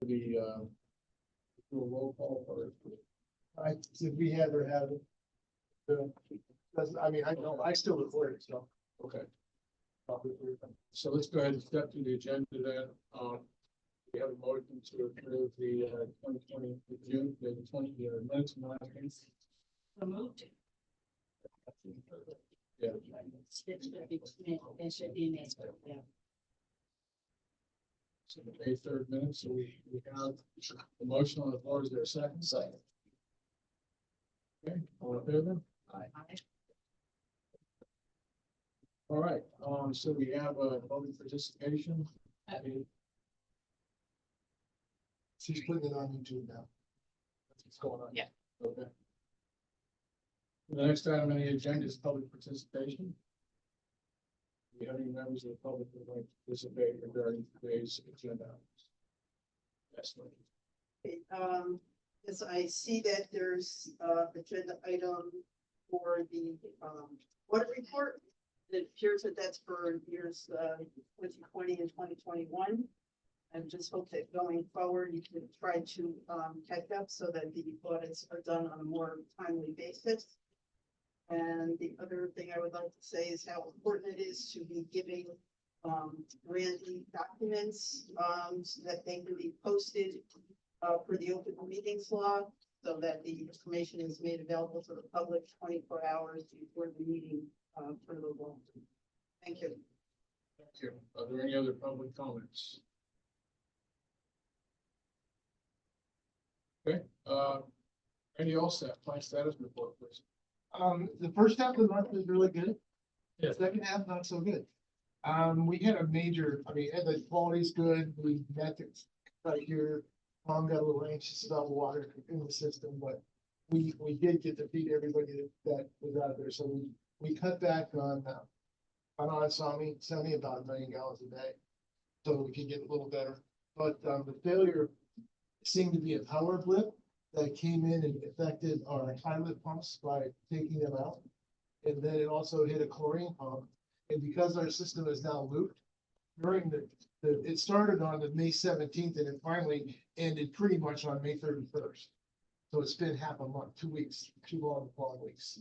the, do a roll call first. If we have or haven't. I mean, I know, I still record it, so. Okay, Probably. so let's go ahead and step to the agenda then. We have a motion to approve the, 2020, June, the 20, minutes from last meeting. So moved. Yeah, It should be made, yeah. so the May 3rd minutes, so we have the motion on the floor. Is there a second? Second. Okay, all in favor? All right, so we have a public participation. She's putting it on YouTube now. That's what's going on. Yeah. Okay. The next item on the agenda is public participation. Do we have any members of the public who would like to participate regarding today's agenda? Yes, ma'am. Okay, as I see that there's agenda item for the audit report. It appears that that's for years 2020 and 2021. And just hope that going forward, you can try to catch up so that the audits are done on a more timely basis. And the other thing I would like to say is how important it is to be giving Randy documents so that they can be posted for the open meetings law, so that the information is made available to the public 24 hours before the meeting for the law. Thank you. Thank you. Are there any other public comments? Okay, any all set, plan status report, please. The first half of the month was really good. Yeah. The second half, not so good. We had a major, I mean, the quality's good. We met it right here. Got a little anxious about water in the system, but we did get to feed everybody that was out there. So we cut back on semi about 1 million gallons a day. So we could get a little better. But the failure seemed to be a power blip that came in and affected our pilot pumps by taking them out. And then it also hit a chlorine pump. And because our system is now looped, during it started on the May 17th and it finally ended pretty much on May 31st. So it's been half a month, 2 weeks, 2 long weeks.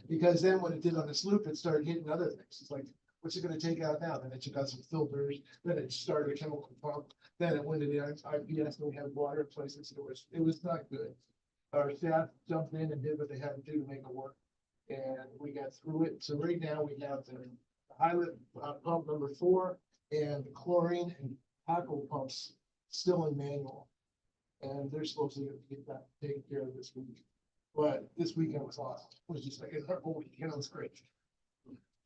Because then what it did on this loop, it started hitting other things. It's like, what's it gonna take out now? Then it took out some filters, then it started a chemical pump, then it went to the IPS and we had water in places. It was not good. Our staff jumped in and did what they had to do to make it work. And we got through it. So right now we have the pilot pump number 4 and the chlorine and tackle pumps still in manual. And they're supposed to get that taken care of this week. But this weekend was awesome. It was just like a whole weekend. It was great.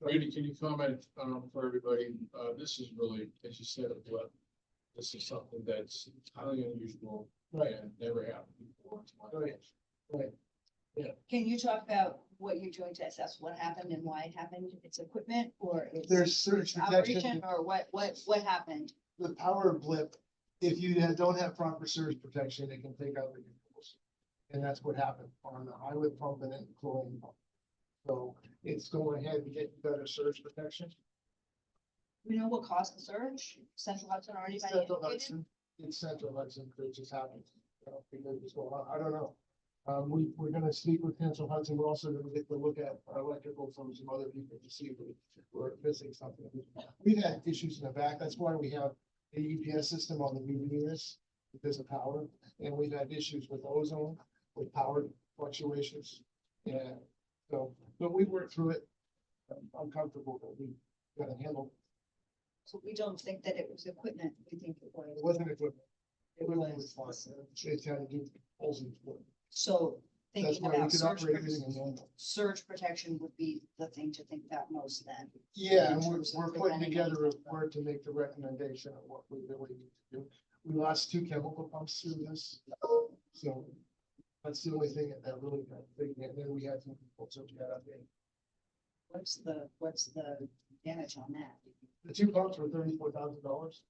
Randy, can you comment for everybody? This is really, as you said, a blip. This is something that's highly unusual and never happened before. Right. Can you talk about what you're doing to assess what happened and why it happened? It's equipment or it's There's surge protection. operation or what happened? The power blip, if you don't have proper surge protection, it can take out the controls. And that's what happened on the pilot pump and then the chlorine pump. So it's going ahead and getting better surge protection. We know what caused the surge? Central Hudson or anybody Central indicated? Hudson, it's Central Hudson, it just happened. Because it's going on. I don't know. We're gonna speak with Central Hudson. We're also gonna get to look at our electrical from some other people to see if we're missing something. We've had issues in the back. That's why we have the EPS system on the new units because of power. And we've had issues with ozone, with power fluctuations. And so, but we worked through it. I'm comfortable that we got to handle. So we don't think that it was equipment. We think it It was. wasn't equipment. Equipment was fine. It had to do with ozone. So That's thinking why we about could surge, operate everything in manual. surge protection would be the thing to think about most then. Yeah, in and terms of we're putting preventing together a anything. word to make the recommendation of what we really need to do. We lost 2 chemical pumps through this. So that's the only thing that really got big. And then we had some people, so we got updated. What's the damage on that? The 2 pumps were $34,000.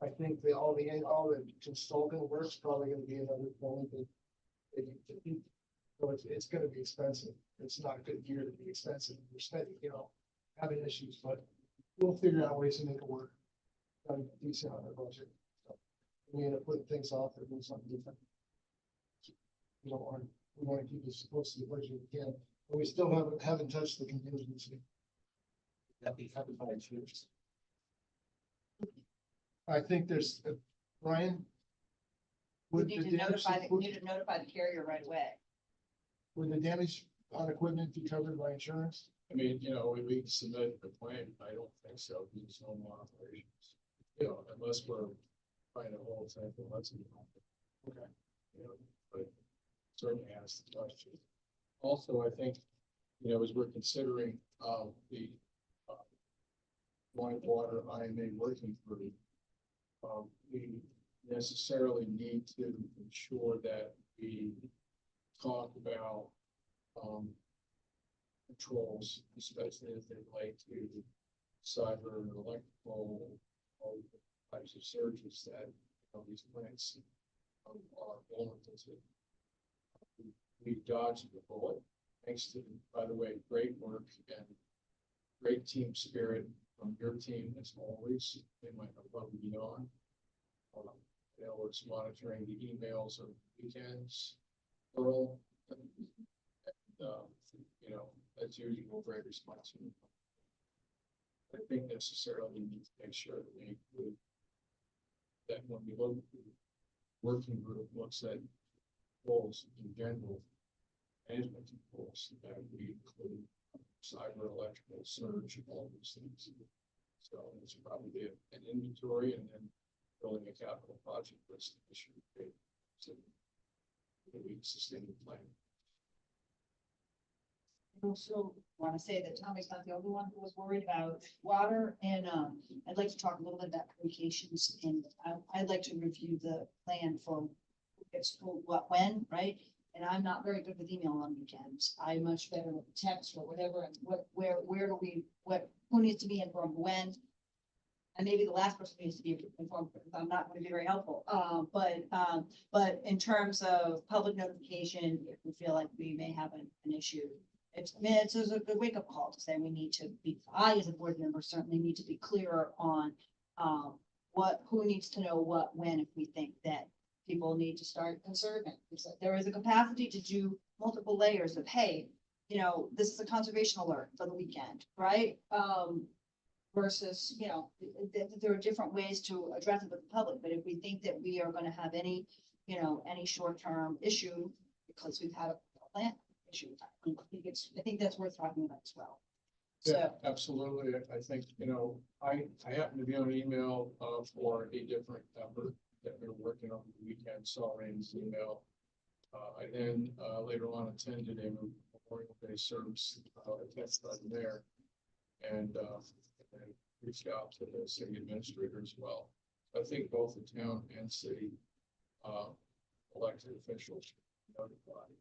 I think all the consulting work's probably gonna be another 20 to 50. So it's gonna be expensive. It's not a good year to be expensive. We're spending, having issues, but we'll figure out ways to make it work. got a decent on our budget. So we end up putting things off or doing something different. We don't want, we want to keep as close to the budget as we can, but we still haven't touched the contingency. That we haven't had years. I think there's, Brian? We Would need the to damage, notify the carrier right away. would the damage on equipment be covered by insurance? I mean, you know, we can submit a claim, I don't think so, because no more operations. You know, unless we're trying to hold something, let's. Okay. You know, but certainly ask the question. Also, I think, you know, as we're considering, the Wine Water IMA working group, we necessarily need to ensure that we talk about, controls, especially as they relate to cyber and electrical, all the types of surges that, you know, these plants are vulnerable to. We dodged the bullet, thanks to, by the way, great work and great team spirit from your team as always. They went above and beyond. They was monitoring the emails of weekends, Earl, and, you know, as usual, very responsive. I think necessarily need to make sure that we include that when we look, the working group looks at goals in general, management goals, that we include cyber, electrical, surge, all these things. So it's probably an inventory and then building a capital project list issue. So we sustain the plan. I also want to say that Tommy's not the only one who was worried about water, and I'd like to talk a little bit about communications, and I'd like to review the plan for who gets who, what, when, right? And I'm not very good with email on weekends. I'm much better with text or whatever, and where do we, who needs to be informed when? And maybe the last person needs to be informed, because I'm not going to be very helpful. But in terms of public notification, if we feel like we may have an issue, it's a good wake-up call to say we need to be, I, as a board member, certainly need to be clearer on who needs to know what, when, if we think that people need to start conserving. Because there is a capacity to do multiple layers of, hey, you know, this is a conservation alert for the weekend, right? Versus, you know, there are different ways to address it with the public, but if we think that we are gonna have any, you know, any short-term issue, because we've had a plant issue, I think that's worth talking about as well. Yeah, So, absolutely. I think, you know, I happen to be on email, for a different number that we were working on the weekend, saw Rain's email. I then, later on attended a Memorial Day service, testified there. And reached out to the city administrator as well. I think both the town and city, elected officials should be notified.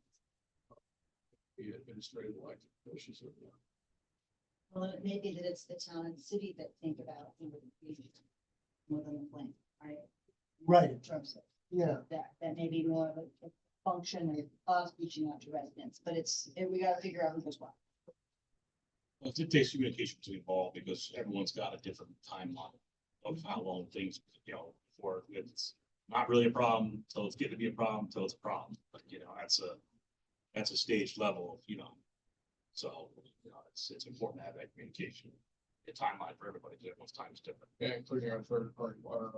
The administrative elected officials are there. well, it may be that it's the town and city that think about the more than the plan, right? Right, In terms of yeah. that may be more of a function of us reaching out to residents, but we gotta figure out who does what. Well, it takes communication to evolve because everyone's got a different timeline of how long things, you know, before it's not really a problem till it's getting to be a problem, till it's a problem. But, you know, that's a stage level, you know. So, you know, it's important to have that communication, a timeline for everybody, because everyone's time is different. Yeah, including our third party water.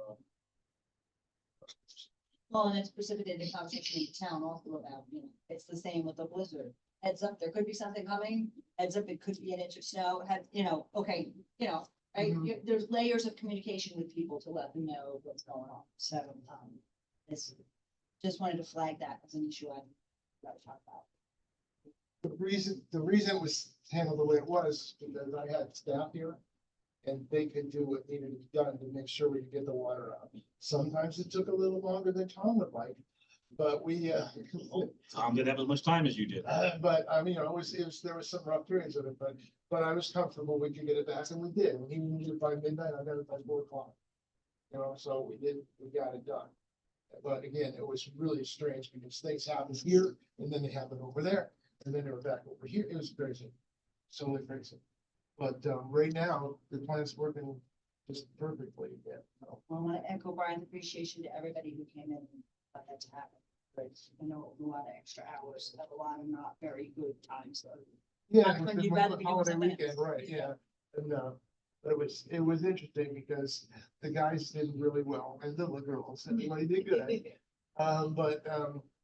Well, and it's precipitated a conversation in the town also about, you know, it's the same with the blizzard. Heads up, there could be something coming. Heads up, it could be an inch of snow. You know, okay, you know, right? There's layers of communication with people to let them know what's going on. So, just wanted to flag that as an issue I'd rather talk about. The reason it was handled the way it was, because I had staff here. And they could do what needed to be done to make sure we could get the water out. Sometimes it took a little longer than Tom would like, but we, Well, Tom didn't have as much time as you did. but I mean, there was some rough periods of it, but I was comfortable we could get it back, and we did. He needed it by midnight, I got it by 4 o'clock. You know, so we got it done. But again, it was really strange because things happened here and then they happened over there and then they were back over here. It was crazy. So crazy. But right now, the plant's working just perfectly, yeah. So, I want to echo Brian's appreciation to everybody who came in and got that to happen. I know it was a lot of extra hours, a lot of not very good times, so. Yeah, Not it was when the you'd rather be doing holiday something weekend, else. right, yeah. And, but it was interesting because the guys did really well and the girls, everybody did good.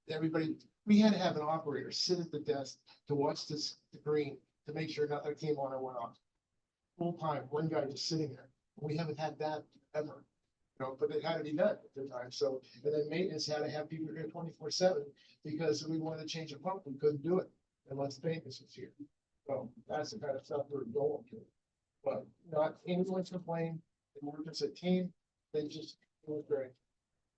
Everybody, we had to have an operator sit at the desk to watch the screen to make sure nothing came on or went off. Full time, one guy just sitting there. We haven't had that ever. You know, but it had to be done at the time. So, and then maintenance had to have people here 24/7 because we wanted to change a pump. We couldn't do it unless maintenance was here. So that's the kind of stuff we're going through. But not anyone complained. They were just a team. They just, it was great.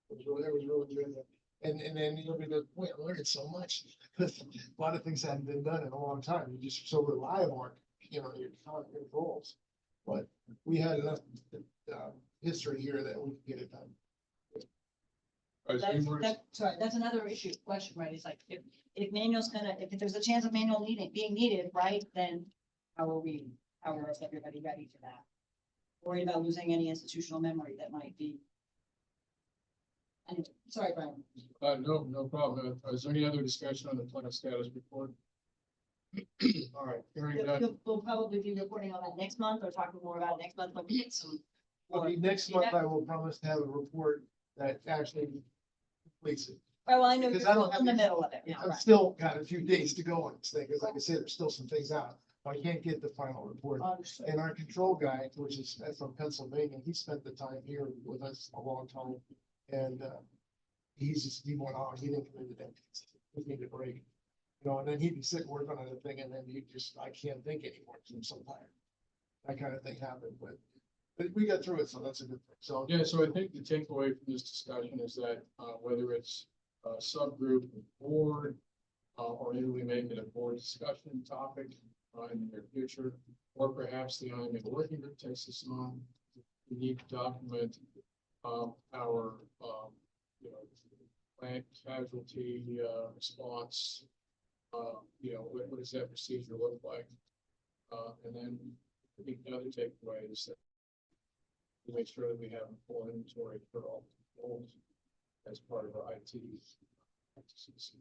It was really good. And then you'll be like, wait, I learned so much. Because a lot of things hadn't been done in a long time. You just so rely on, you know, your controls. But we had enough history here that we could get it done. Sorry, that's another question, right? It's like, if manual's gonna, if there's a chance of manual being needed, right, then how is everybody ready for that? Worried about losing any institutional memory that might be. Anyway, sorry, Brian. No problem. Is there any other discussion on the plan status report? All right, hearing none. We'll probably be reporting on that next month or talking more about it next month, but we get some. Okay, next month I will promise to have a report that actually completes it. Right, well, I know you're Because I don't still in the have middle of it. Yeah, I've right. still got a few days to go on this thing, because like I said, there's still some things out. I can't get the final report. Understood. And our control guy, which is from Pennsylvania, he spent the time here with us a long time. And he went on, he didn't come into that. He needed a break. You know, and then he'd be sitting working on the thing and then I can't think anymore because I'm so tired. That kind of thing happened, but we got through it, so that's a good thing. So, Yeah, so I think the takeaway from this discussion is that, whether it's a subgroup, board, or maybe we make it a board discussion topic, in the near future, or perhaps the IMA working group takes this on, we need to document, our, you know, plant casualty, response. You know, what does that procedure look like? And then I think the other takeaway is that to make sure that we have a full inventory for all goals as part of our IT practices.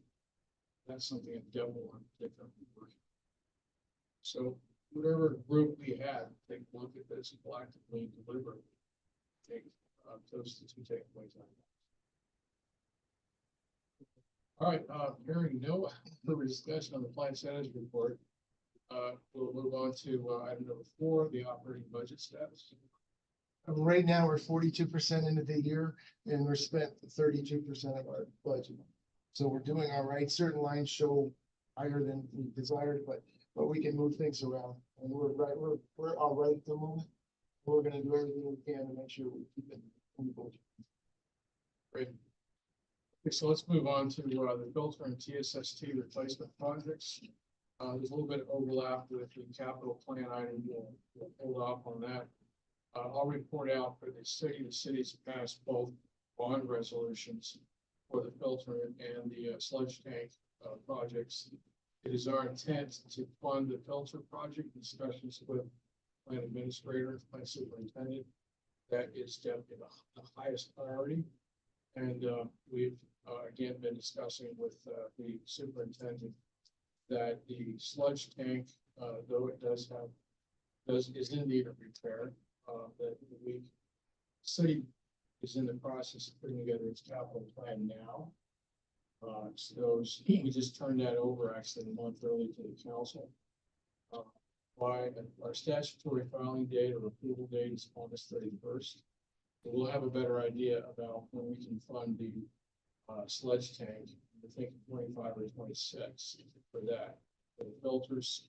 That's something that definitely want to take up. So whatever group we had, take a look at this collectively, deliver. Take those the two takeaways. All right, hearing no further discussion on the plan status report, we'll move on to item number 4, the operating budget status. right now, we're 42% into the year and we're spent 32% of our budget. So we're doing all right. Certain lines show higher than we desired, but we can move things around. And we're all right at the moment. We're gonna do everything we can to make sure we keep it in the budget. Great. Okay, so let's move on to the filter and TSST replacement projects. There's a little bit of overlap with the capital plan item. We'll hold off on that. I'll report out for the city. The city's passed both bond resolutions for the filter and the sludge tank projects. It is our intent to fund the filter project discussions with plan administrator, plan superintendent. That is definitely the highest priority. And we've again been discussing with the superintendent that the sludge tank, though it is in need of repair, that the city is in the process of putting together its capital plan now. So we just turned that over actually a month early to the council. By our statutory filing date or approval date is August 31st. We'll have a better idea about when we can fund the sludge tank. I think 25 or 26 for that. For the filters,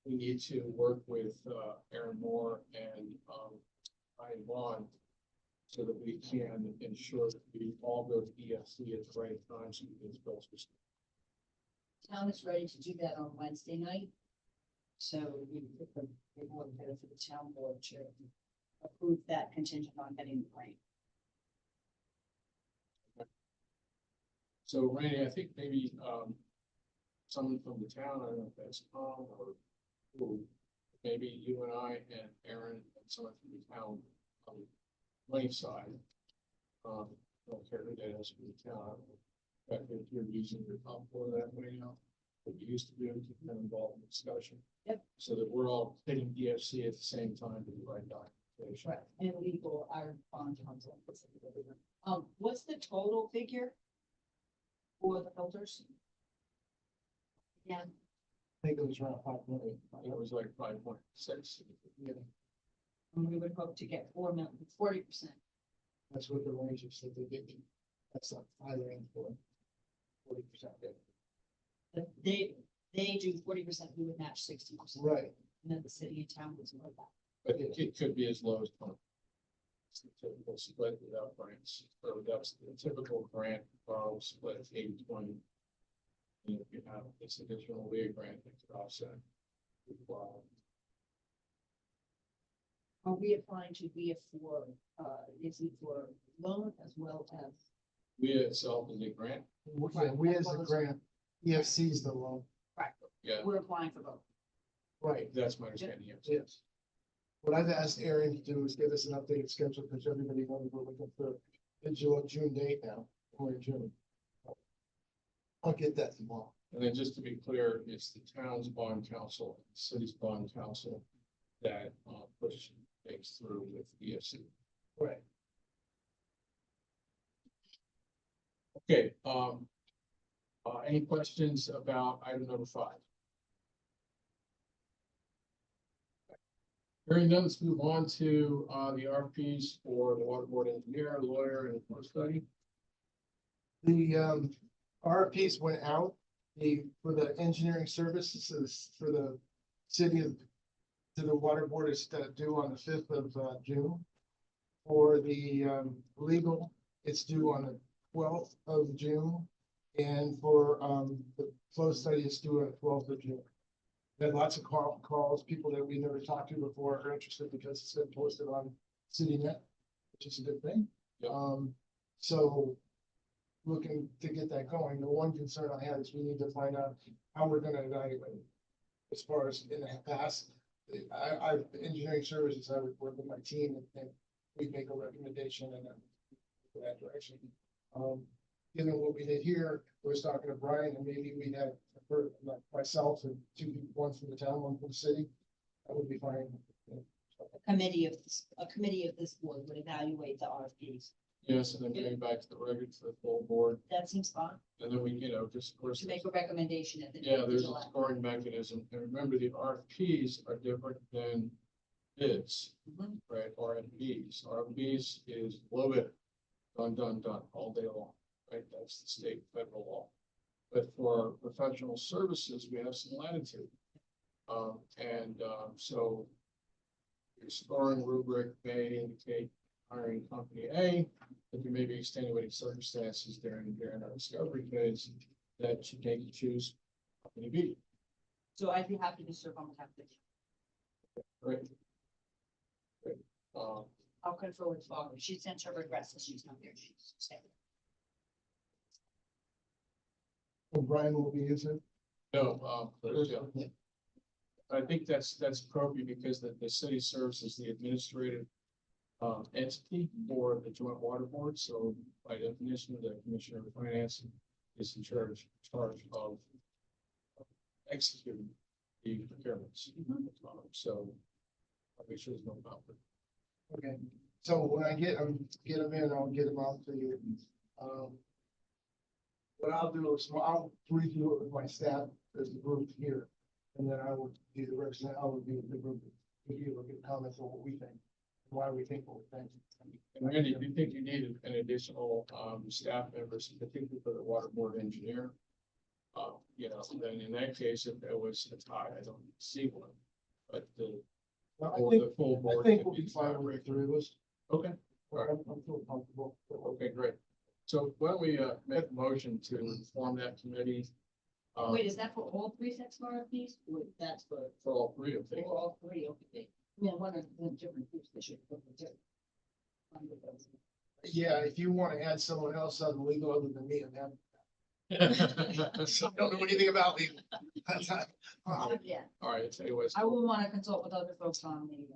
we need to work with Aaron Moore and Ryan Vaughn so that we can ensure that we all go to EFC at the right time so we get filters. Town is ready to do that on Wednesday night. So we want to for the town board to approve that contingent on getting the grant. So Randy, I think maybe someone from the town, I don't know if that's Tom or who, maybe you and I and Aaron and someone from the town on the lane side. Don't care who that is from the town. In fact, if you're using your top for that way now, what you used to do, keep them involved in the discussion. Yep. So that we're all hitting DFC at the same time to the right documentation. Right, and legal, our bond counsel. What's the total figure for the filters? Yeah, I think it was around 5 million. It was like 5.6. Yeah, and we would hope to get 40%. that's what the range is that they give you. That's not higher end for 40%. But they do 40%, we would match 60%. Right, And then the city and town would support that. But it could be as low as 20. It's the typical split without grants, or that's the typical grant borrow split 80-20. And if you have this additional lead grant that could offset. Wow. Are we applying to be for, is it for loan as well as? We itself is a grant, yeah, we as a grant, EFC is the loan, yeah, We're applying for both. right, that's my understanding, yes. yes. What I've asked Aaron to do is give us an updated schedule, because everybody knows we're looking for the June date now, we're in June. I'll get that tomorrow. And then just to be clear, it's the town's bond council, the city's bond council that push things through with EFC. Right. Okay, any questions about item number 5? Hearing none, let's move on to the RFPs for the water board engineer, lawyer, and post study. The RFPs went out, for the engineering services for the city of, to the water board is due on the 5th of June. For the legal, it's due on the 12th of June. And for the flow study is due on the 12th of June. We had lots of calls, people that we never talked to before are interested because it's been posted on CityNet, which is a good thing. Yep. So looking to get that going. The one concern I had is we need to find out how we're gonna evaluate it. As far as in the past, engineering services, I would work with my team and we'd make a recommendation and then go that direction. Given what we did here, I was talking to Brian and maybe we'd have myself and 2 people, one from the town, one from the city. That would be fine. A committee of this board would evaluate the RFPs. Yes, and then bring it back to the regular, to the full board, That seems fine, and then we, just of course. to make a recommendation at the. Yeah, end of there's a July. scoring mechanism, and remember, the RFPs are different than bids, Mhm. right? RFPs, RFPs is low bid, done, all day long, right? That's the state federal law. But for professional services, we have some latitude. So your scoring rubric may indicate hiring company A, but there may be extenuating circumstances during our discovery phase that should make you choose company B. So I'd be happy to serve on the town committee. Great. Great. I'll confer with Barbara. She sent her regrets, she's not there. She's staying. And Brian will be using. No, yeah. I think that's appropriate because the city serves as the administrative entity for the joint water board. So by definition, the commissioner of finance is in charge of executing the procurements. So I'll make sure there's no conflict. Okay, so when I get them in, I'll get them out to you. What I'll do is I'll review it with my staff as the group here. And then I will be the representative, I will be the group, if you look at comments on what we think, why we think what we think. And Randy, if you think you need an additional staff members, particularly for the water board engineer, then in that case, if there was a tie, I don't see one. But Well, the full I board. think could we'll be fine with the 3 of us. Okay, I'm feeling comfortable. okay, great. So why don't we make a motion to form that committee Wait, is that for all 3 sets of RFPs? Or that's for for all 3 of them? all 3? Okay. I mean, one of the different groups, they should put the different. Yeah, if you want to add someone else on the legal other than me, I'm happy. So I don't know anything about legal. Yeah, All right, anyways, I will wanna consult with other folks on the,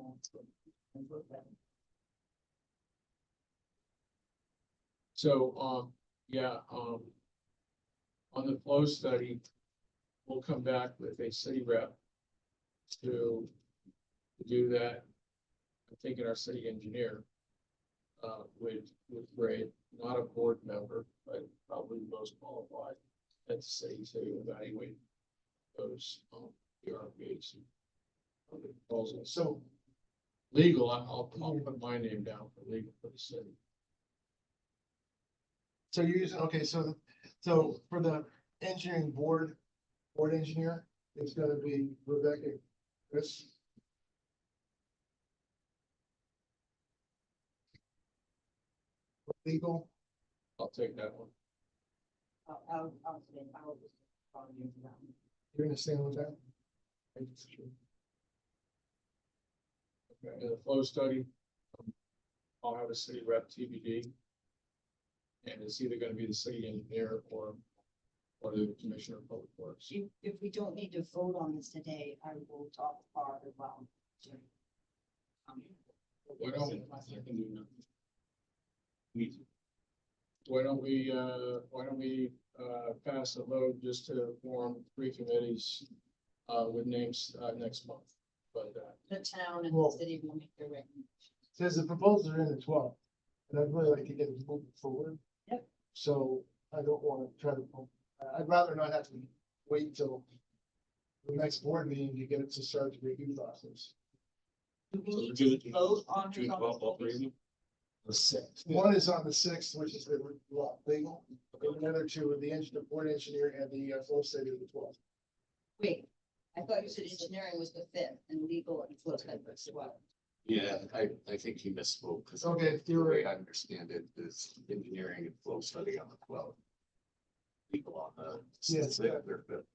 so, yeah, on the flow study, we'll come back with a city rep to do that. I'm thinking our city engineer, with grade, not a board member, but probably the most qualified at the city to evaluate those, PRPs. and the proposals. So, Legal, I'll put my name down for legal for the city. so you're using, okay, so for the engineering board engineer, it's gonna be Rebecca, Chris. Legal, I'll take that one. I'll just follow you for that one. you're gonna stand with that? Okay, in the flow study, I'll have a city rep TBD. And it's either gonna be the city engineer or the commissioner of public works. If we don't need to vote on this today, I will talk with Barb as well. Why don't, I can do nothing. Me too. why don't we pass a vote just to form 3 committees, with names, next month? But, The town and the Well- city will make their recommendations. Says the proposals are in the 12th, and I'd really like to get it moving forward. Yep. So I don't wanna try to, I'd rather not have to wait till the next board meeting to get it to start the review process. Do we So need June- to vote on June this on 12th, all three this? of them? the 6th. One is on the 6th, which is the legal, and the other two are the board engineer and the flow study of the 12th. Wait, I thought you said engineering was the 5th and legal and flow study was the 12th. Yeah, I think he misspoke, because Okay, the you're way right. I understand it is engineering and flow study on the 12th. Legal on the. Yes, sixth or fifth.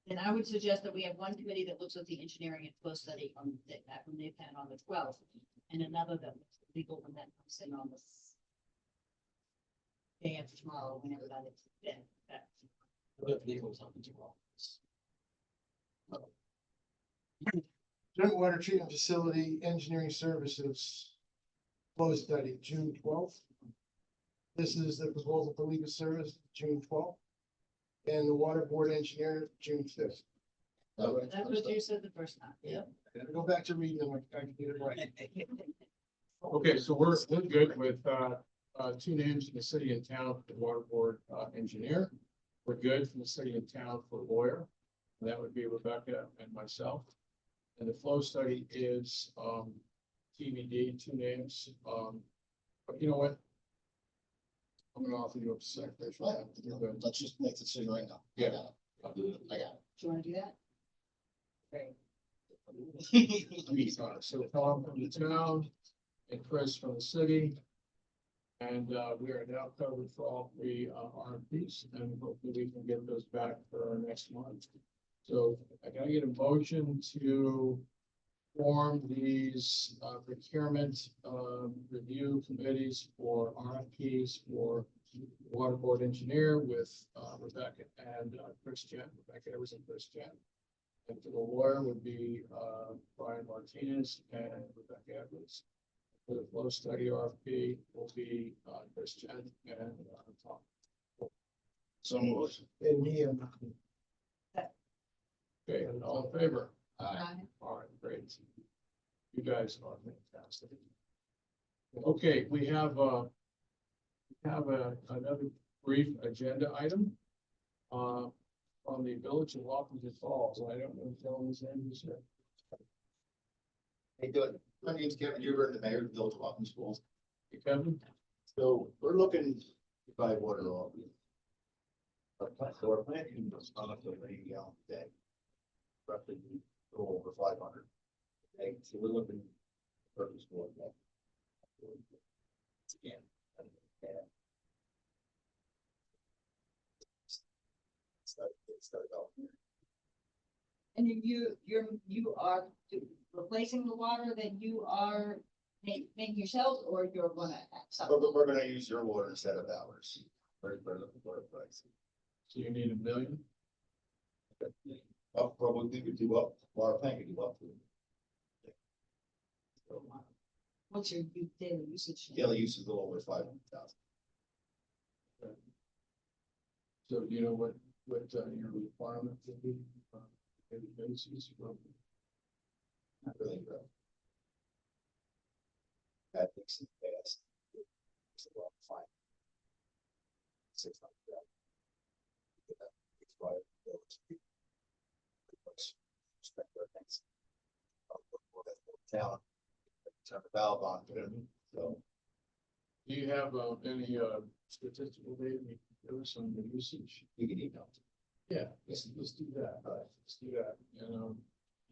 And I would suggest that we have one committee that looks at the engineering and flow study on that when they plan on the 12th, and another that looks at legal when that comes in on the day after tomorrow, whenever that is. Yeah, that- Legal's on the 12th. Joint water treatment facility engineering services. Flow study, June 12th. This is the proposal for legal service, June 12th. And the water board engineer, June 5th. That's what you said the first time. Yeah. Gotta go back to reading them, I can get it right. Okay, so we're good with, 2 names in the city and town for the water board, engineer. We're good from the city and town for lawyer. And that would be Rebecca and myself. And the flow study is, TBD, 2 names. But you know what? I'm gonna offer you a secretary. Let's just make the decision right now. Yeah. I'll do it. I got Do you wanna do that? Great. So Tom from the town and Chris from the city. And we are now covered for all 3 RFPs, and hopefully we can get those back for our next month. So I gotta get a motion to form these procurement review committees for RFPs for water board engineer with Rebecca and Chris Jen, Rebecca Evers and Chris Jen. And for the lawyer would be Brian Martinez and Rebecca Edwards. For the flow study RFP will be Chris Chen and Tom. So moved. And me and Okay, and all in favor? Aye. All right, great. You guys are fantastic. Okay, we have another brief agenda item. On the village of Washington Falls. I don't know if Dylan's name is here. Hey, good. My name's Kevin Hubert, the mayor of the Village of Waltham Schools. Hey, Kevin? So we're looking to buy water off. So we're planning to start with a gallon a day. Roughly a little over 500. Okay, so we're looking for purchase more than that. Again. Start out here. And you are replacing the water that you are make yourselves, or you're gonna have But some? we're gonna use your water instead of ours. We're looking for a price. So you need $1 million? Oh, well, we could do up, water plant could do up to. What's your daily usage? Daily use is a little over 500,000. So do you know what your requirement will be? Daily basis, well, Not really, bro. That makes it fast. It's a lot of fine. 600. It's right. Respect our things. Town. Turn the valve on, so. do you have any statistical data you can give us on the usage? You can email. Yeah, let's do that. Let's do that, and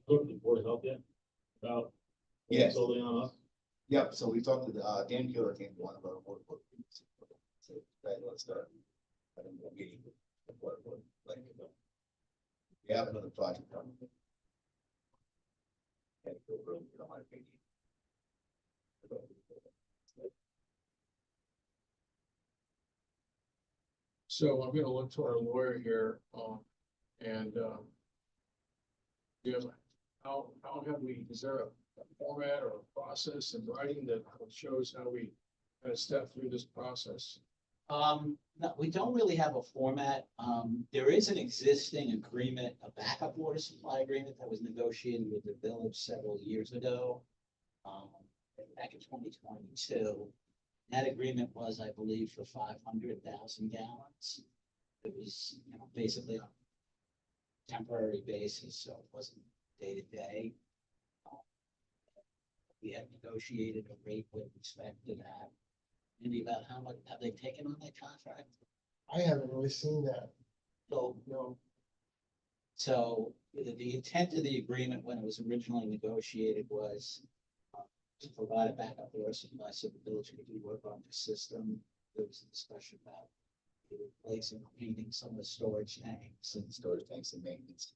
Go to the board of health yet? About. Yes. Solely on us? Yep, so we talked to the, Dan Keeler came to one of our board meetings. So, right, let's start. Having a meeting with the board, like, we have another project coming. And go room, you don't want to be. so I'm gonna look to our lawyer here, and yeah, how have we, is there a format or a process in writing that shows how we kind of step through this process? No, we don't really have a format. There is an existing agreement, a backup water supply agreement that was negotiated with the village several years ago. Back in 2022. That agreement was, I believe, for 500,000 gallons. It was, basically on a temporary basis, so it wasn't day to day. We had negotiated a rate with respect to that. Maybe about how much have they taken on that contract? I haven't really seen that. So, so the intent of the agreement when it was originally negotiated was to provide a backup water supply so the village could do work on the system. There was a discussion about replacing, or painting some of the storage tanks and Storage tanks and maintenance.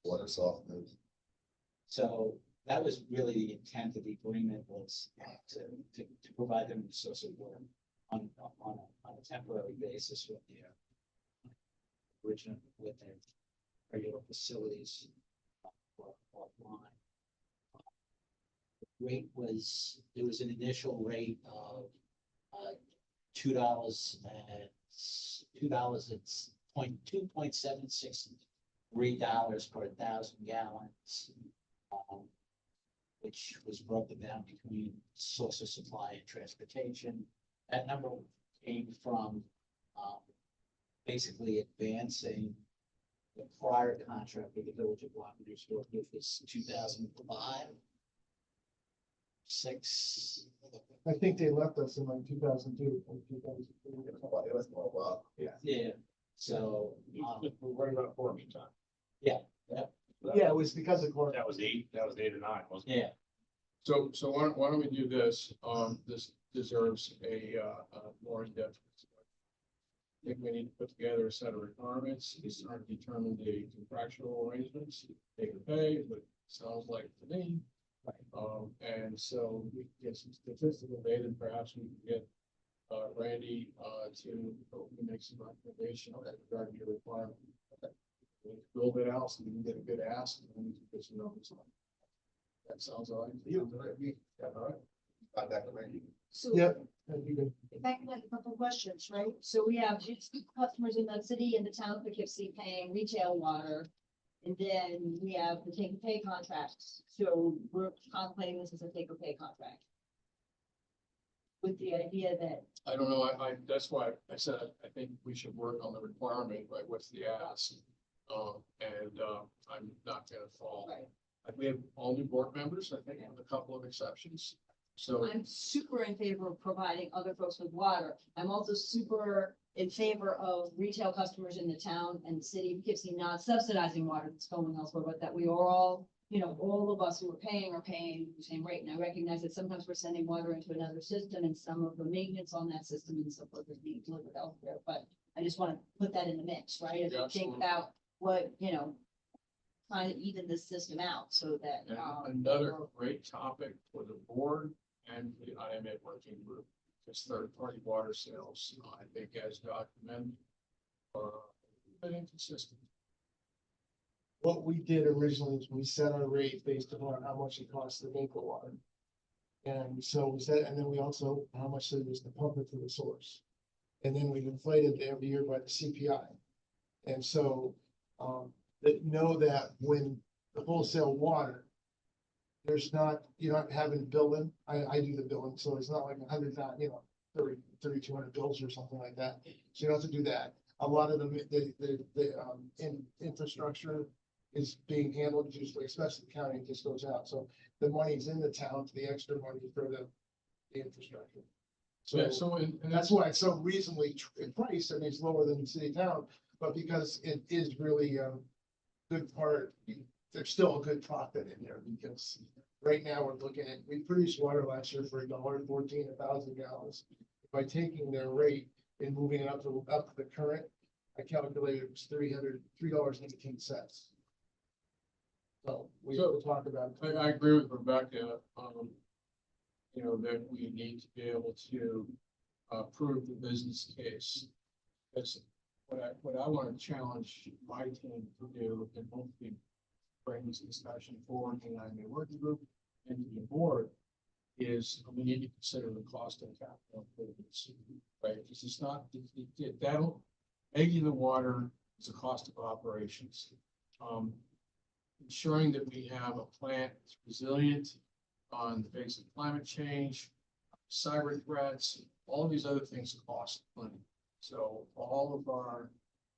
Water softeners. so that was really the intent of the agreement was to provide them a source of water on a temporary basis with their original, with their regular facilities offline. The rate was, there was an initial rate of $2 and it's $2.763 per 1,000 gallons. Which was broken down between source of supply and transportation. That number came from basically advancing the prior contract with the village of Wapengers, which was 2005. 6. I think they left us in like 2002 or 2003. It was more well, yeah. Yeah, so, We're worried about forming time. Yeah, it was because of course. That was 8 or 9, wasn't it? yeah, So why don't we do this? This deserves a more in-depth. I think we need to put together a set of requirements, start to determine the contractual arrangements, take or pay, but it sounds like to me. And so we can get some statistical data, and perhaps we can get Randy to make some recommendation regarding your requirement. We'll build it out so we can get a good ask and then we can get some numbers on it. That sounds all right. You, Yeah, all right. contact the Randy. So Yep. that'd be good. if I can ask a couple questions, right? So we have customers in the city and the town of Poughkeepsie paying retail water. And then we have the take and pay contracts. So we're contemplating this as a take or pay contract. With the idea that, I don't know, that's why I said, I think we should work on the requirement, right, what's the ask? I'm not gonna fall. Right. We have all new board members, I think, with a couple of exceptions, so. I'm super in favor of providing other folks with water. I'm also super in favor of retail customers in the town and city of Poughkeepsie not subsidizing water that's going elsewhere, but that we are all, all of us who are paying the same rate. And I recognize that sometimes we're sending water into another system and some of the maintenance on that system and so forth is being delivered elsewhere, but I just want to put that in the mix, right? As Yeah, we think absolutely. about what, trying to even this system out so that. And another great topic for the board and the IMA working group. Because third-party water sales, I think as documented, are a bit inconsistent. What we did originally is we set our rate based upon how much it costs to make the water. And so we said, and then we also, how much it is to pump it to the source. And then we've inflated it every year by the CPI. And so, that know that when the wholesale water, there's not, you're not having billing, I do the billing, so it's not like 100,000, 3,200 bills or something like that. So you don't have to do that. A lot of infrastructure is being handled usually, especially the county, it just goes out. So the money's in the town, the extra money for the infrastructure. Yeah, So so, and and that's why it's so reasonably priced, and it's lower than the city town, but because it is really a good part, there's still a good profit in there, because right now we're looking at, we produced water last year for $1.14 a thousand gallons. By taking their rate and moving it up to the current, I calculated it was $3.18. So we will talk about. I agree with Rebecca, that we need to be able to prove the business case. That's what I want to challenge my team to do, and hopefully bring this discussion forward, and I'm a working group and to the board, is we need to consider the cost of capital improvements, right? Because it's not, that'll, making the water is a cost of operations. Ensuring that we have a plant that's resilient on the face of climate change, cyber threats, all of these other things cost money. So all of our,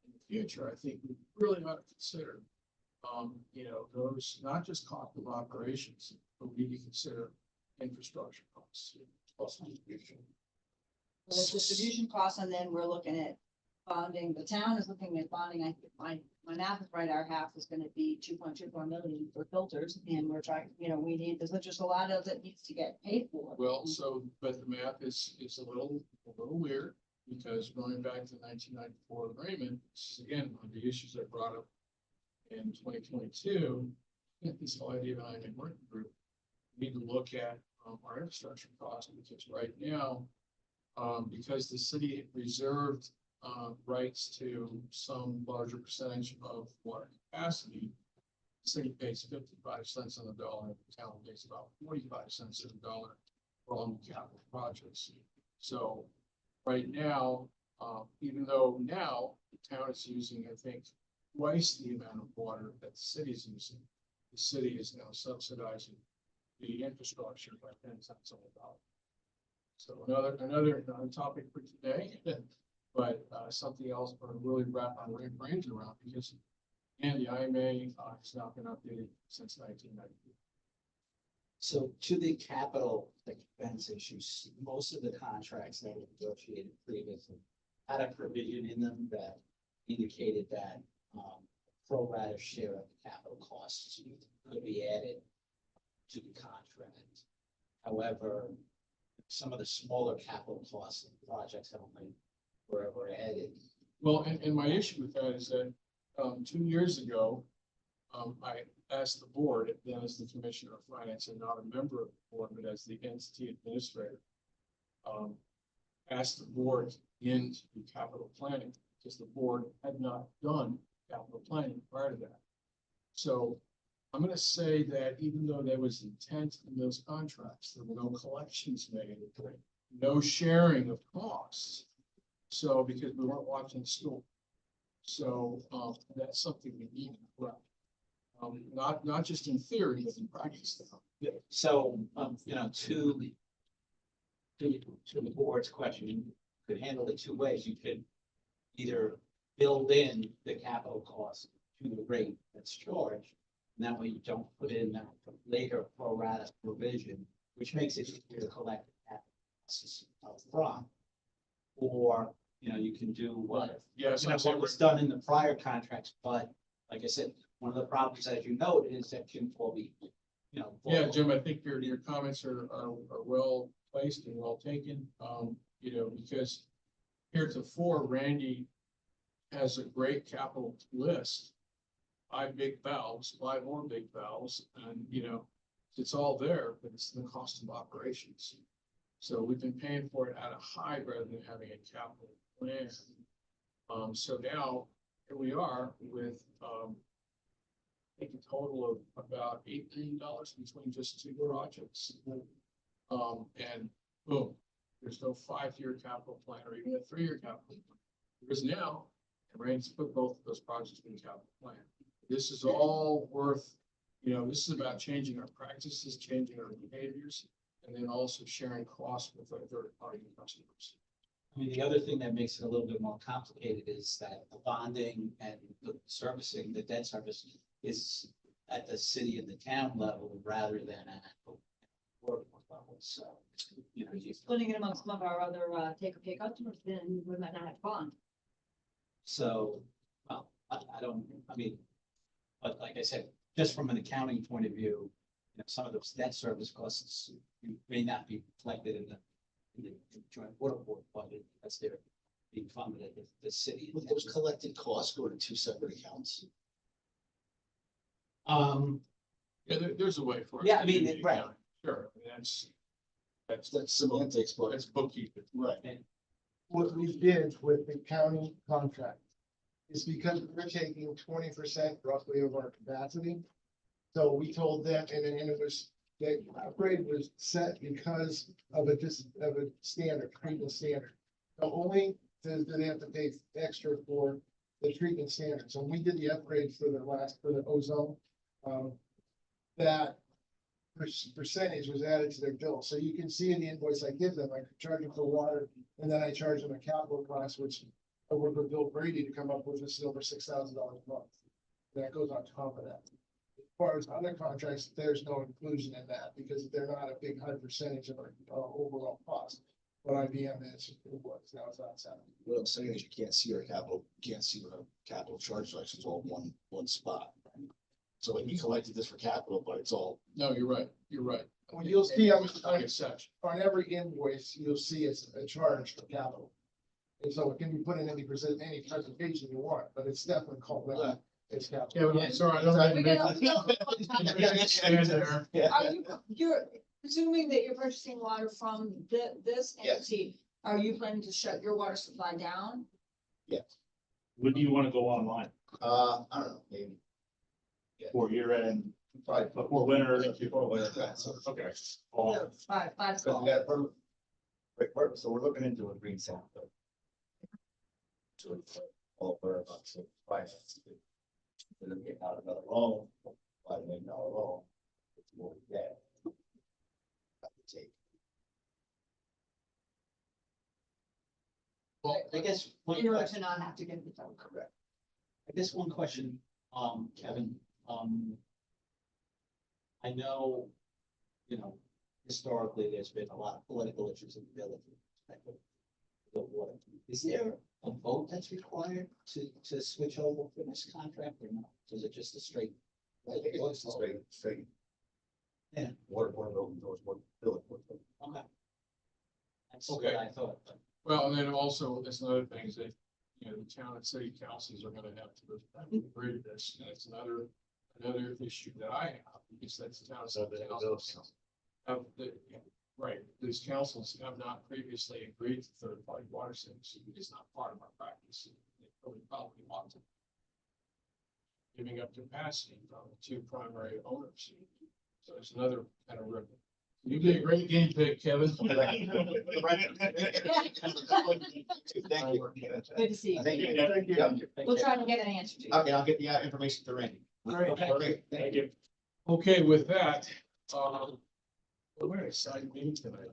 in the future, I think we really ought to consider, those, not just cost of operations, but we need to consider infrastructure costs. Plus distribution. So the distribution costs, and then we're looking at bonding. The town is looking at bonding. I think my math is right. Our half is gonna be 2.24 million for filters, and we're trying, we need, there's just a lot of that needs to get paid for. Well, so, but the math is a little weird, because going back to the 1994 agreement, again, one of the issues I brought up in 2022, this whole idea behind a working group, we need to look at our infrastructure costs, because right now, because the city reserved rights to some larger percentage of water capacity, the city pays 55 cents on the dollar, the town pays about 45 cents on the dollar for all new capital projects. So right now, even though now the town is using, I think, twice the amount of water that the city is using, the city is now subsidizing the infrastructure by 10 cents on the dollar. So another topic for today, but something else for really wrap our brains around, because and the IMA has not been updated since 1990. So to the capital expense issues, most of the contracts that were negotiated previously had a provision in them that indicated that pro rata share of the capital costs could be added to the contract. However, some of the smaller capital costs and projects that were ever added. Well, and my issue with that is that 2 years ago, I asked the board, then as the commissioner of finance and not a member of the board, but as the entity administrator, asked the board into capital planning, because the board had not done capital planning prior to that. So I'm going to say that even though there was intent in those contracts, there were no collections made, no sharing of costs. So because we weren't watching school. So that's something we need to correct. Not just in theory, but in practice. So, to the board's question, you could handle it two ways. You could either build in the capital cost to the rate that's charged. And that way you don't put in that later pro rata provision, which makes it easier to collect the capital costs up front. Or, you can do what, Yes, what was done in the prior contracts, but like I said, one of the problems, as you noted, is that Jim Colby, Yeah, Jim, I think your comments are well placed and well taken. Because heretofore, Randy has a great capital list. 5 big valves, 5 more big valves, and it's all there, but it's the cost of operations. So we've been paying for it out of HIDE rather than having a capital plan. So now, here we are with, I think a total of about $8 million between just two projects. And boom, there's no 5-year capital plan or even a 3-year capital plan. Because now, and ready to put both of those projects in the capital plan. This is all worth, this is about changing our practices, changing our behaviors, and then also sharing costs with our third-party customers. I mean, the other thing that makes it a little bit more complicated is that the bonding and the servicing, the debt service is at the city and the town level rather than at the board level. So, you Splitting it among some of our other take or pay customers, then we might not have bond. so, well, I mean, but like I said, just from an accounting point of view, some of those debt service costs may not be reflected in the joint water board budget because they're being funded at the city. Would those collected costs go to 2 separate accounts? Yeah, there's a way for it. Yeah, I to mean, be right. accounted. Sure, I mean, that's That's semantics, but that's bookkeeping. right. What we did with the county contract is because we're taking 20% roughly of our capacity. So we told them, and it was, the upgrade was set because of a standard, treatment standard. The only, do they have to pay extra for the treatment standard. So we did the upgrade for the ozone. That percentage was added to their bill. So you can see in the invoice I give them, I charge them for water, and then I charge them a capital cost, which I work with Bill Brady to come up with this over $6,000 a month. That goes on top of that. As far as other contracts, there's no inclusion in that because they're not a big high percentage of our overall cost. But IBM is, it was, now it's not seven. What I'm saying is you can't see our capital, can't see what our capital charge lists. It's all one spot. So like we collected this for capital, but it's all, No, you're right, you're right. Well, you'll see on, Like such. on every invoice, you'll see it's a charge for capital. And so it can be put in any presentation you want, but it's definitely called that. It's capital. Yeah, but I'm sorry, I don't have to We make. can- Stand there. Are you're presuming that you're purchasing water from this Yes. entity, are you planning to shut your water supply down? When do you want to go online? I don't know, maybe. For year end, Right. before winter? Before winter, that's- Okay. No, Five So we got a permit. Wait, so we're looking into a green center. To all for about finance. We're gonna get out another loan, $5 million loan. It's more debt. Have to take. Well, I guess, in order to not have to get it done. Correct. I guess one question, Kevin, I know, historically, there's been a lot of political issues in the village. with respect to the water. Is there a vote that's required to switch over for this contract or not? Is it just a straight? I think it's just straight. Yeah. Water board open doors, one building. Okay. That's what I thought, but Well, and then also, there's another thing is that, the town and city councils are gonna have to agree to this, and it's another issue that I have, because that's the town. and city councils have right, these councils have not previously agreed to third-party water services, it's not part of our practice. They probably want to. Giving up capacity from the two primary owners. So it's another kind of ripple. You'd be a great guinea pig, Kevin. Thank you. Good to see you. Thank you. Thank you. Yeah. We'll try to get an answer to you. Okay, I'll get the information to Randy. Great. Okay. Thank you. Okay, with that, we're excited meeting tonight.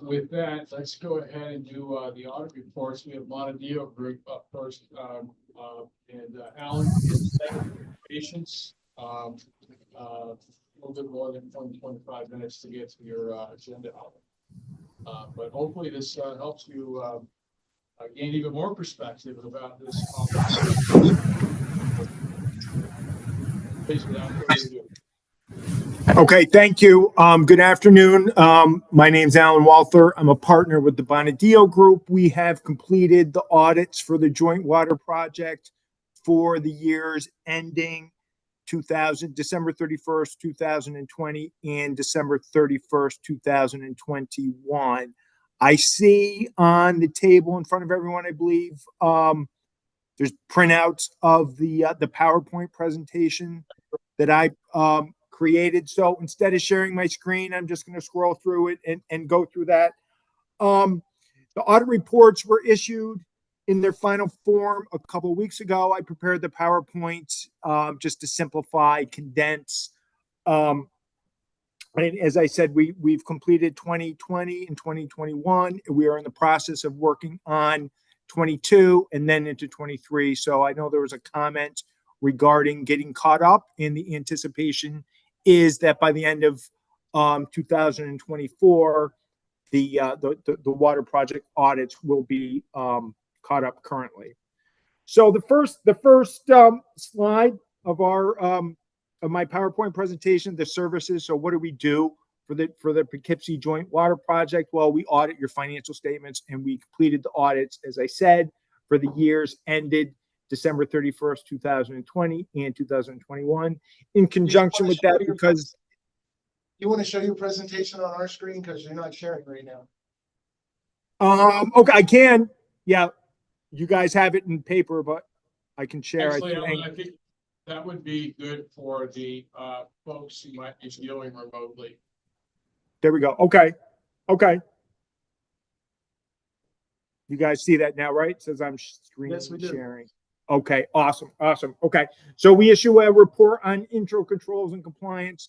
With that, let's go ahead and do, the audit reports. We have Montedio Group up first, and Alan, patience, a little bit more than 25 minutes to get to your, agenda. But hopefully this, helps you, gain even more perspective about this. Please, without further ado. Okay, thank you. Good afternoon. My name's Alan Walther. I'm a partner with the Bonadio Group. We have completed the audits for the joint water project for the years ending December 31st, 2020, and December 31st, 2021. I see on the table in front of everyone, I believe, there's printouts of the PowerPoint presentation that I created. So instead of sharing my screen, I'm just going to scroll through it and go through that. The audit reports were issued in their final form a couple of weeks ago. I prepared the PowerPoint just to simplify, condense. And as I said, we've completed 2020 and 2021. We are in the process of working on 22 and then into 23. So I know there was a comment regarding getting caught up, and the anticipation is that by the end of 2024, the water project audits will be caught up currently. So the first slide of our of my PowerPoint presentation, the services. So what do we do for the Poughkeepsie Joint Water Project? Well, we audit your financial statements, and we completed the audits, as I said, for the years ended December 31st, 2020 and 2021. In conjunction with that, because You want to show your presentation on our screen because you're not sharing right now. okay, I can. Yeah, you guys have it in paper, but I can share. Actually, I think. I think that would be good for the folks who might be viewing remotely. There we go. Okay. Okay. You guys see that now, right? It says I'm screen Yes, we do. sharing. Okay. Awesome. Awesome. Okay. So we issue a report on internal controls and compliance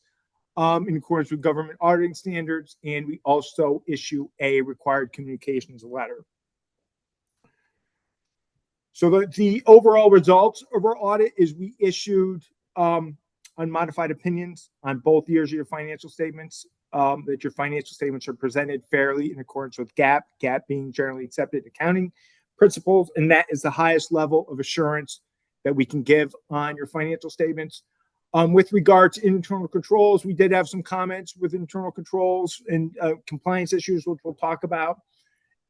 in accordance with government auditing standards, and we also issue a required communications letter. So the overall results of our audit is we issued unmodified opinions on both years of your financial statements, that your financial statements are presented fairly in accordance with GAAP, GAAP being generally accepted accounting principles, and that is the highest level of assurance that we can give on your financial statements. With regard to internal controls, we did have some comments with internal controls and compliance issues, which we'll talk about.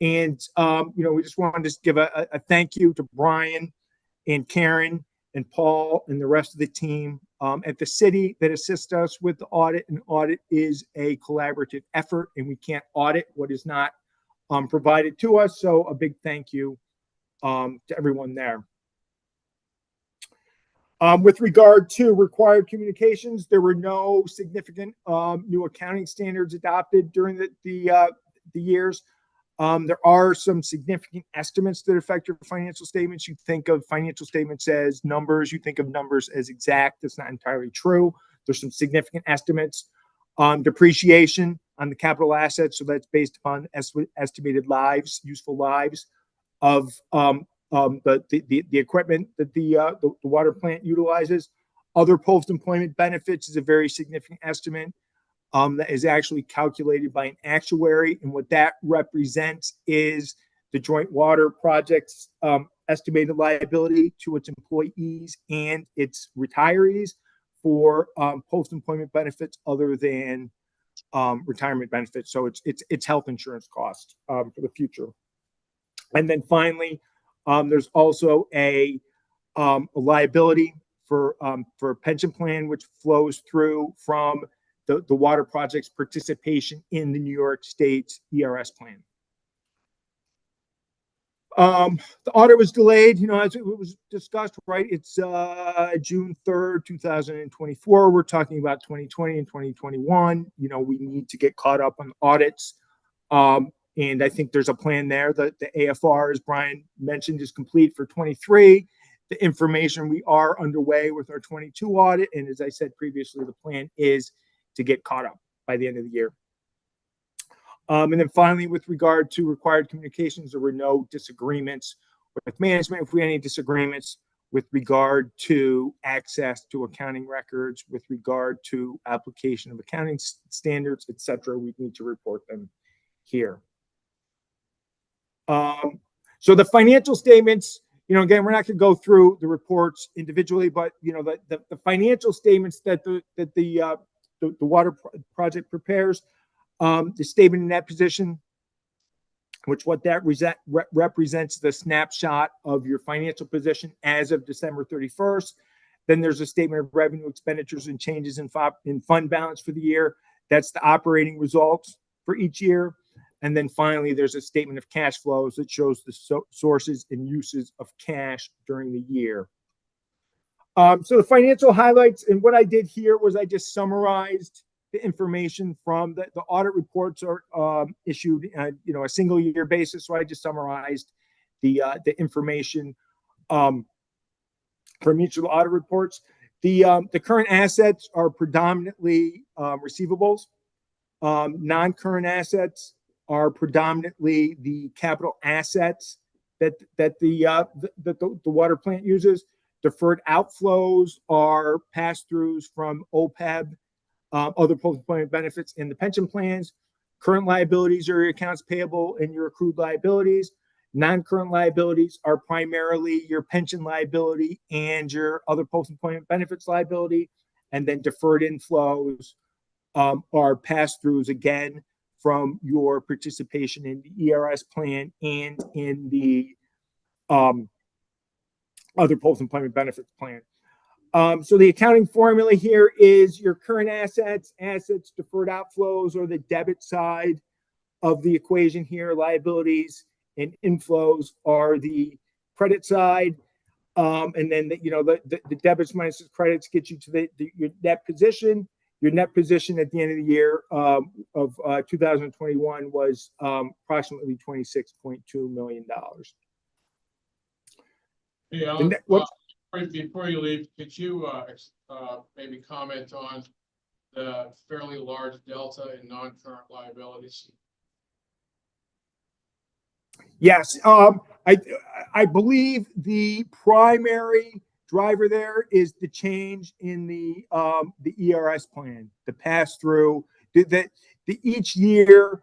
And, we just wanted to give a thank you to Brian and Karen and Paul and the rest of the team at the city that assist us with the audit. And audit is a collaborative effort, and we can't audit what is not provided to us. So a big thank you to everyone there. With regard to required communications, there were no significant new accounting standards adopted during the years. There are some significant estimates that affect your financial statements. You think of financial statements as numbers. You think of numbers as exact. That's not entirely true. There's some significant estimates. Depreciation on the capital assets. So that's based upon estimated lives, useful lives of the equipment that the water plant utilizes. Other post-employment benefits is a very significant estimate. That is actually calculated by an actuary. And what that represents is the joint water project's estimated liability to its employees and its retirees for post-employment benefits other than retirement benefits. So it's health insurance costs for the future. And then finally, there's also a liability for a pension plan, which flows through from the water project's participation in the New York State's ERS plan. The audit was delayed, as it was discussed, right? It's June 3rd, 2024. We're talking about 2020 and 2021. We need to get caught up on audits. And I think there's a plan there that the AFR, as Brian mentioned, is complete for 23. The information, we are underway with our 22 audit. And as I said previously, the plan is to get caught up by the end of the year. And then finally, with regard to required communications, there were no disagreements with management. If we had any disagreements with regard to access to accounting records, with regard to application of accounting standards, et cetera, we need to report them here. So the financial statements, again, we're not going to go through the reports individually, but the financial statements that the water project prepares, the statement in that position, which what that represents the snapshot of your financial position as of December 31st, Then there's a statement of revenue, expenditures, and changes in fund balance for the year. That's the operating results for each year. And then finally, there's a statement of cash flows that shows the sources and uses of cash during the year. So the financial highlights, and what I did here was I just summarized the information from the audit reports are issued, a single year basis. So I just summarized the information from each of the audit reports. The current assets are predominantly receivables. Non-current assets are predominantly the capital assets that the water plant uses. Deferred outflows are pass-throughs from OPEB, other post-employment benefits, and the pension plans. Current liabilities are your accounts payable and your accrued liabilities. Non-current liabilities are primarily your pension liability and your other post-employment benefits liability. And then deferred inflows are pass-throughs again from your participation in the ERS plan and in the other post-employment benefits plan. So the accounting formula here is your current assets, deferred outflows, or the debit side of the equation here. Liabilities and inflows are the credit side. And then, the debits minus the credits get you to your net position. Your net position at the end of the year of 2021 was approximately $26.2 million. Yeah, before you leave, could you maybe comment on the fairly large delta in non-current liabilities? Yes, I believe the primary driver there is the change in the ERS plan, the pass through that each year,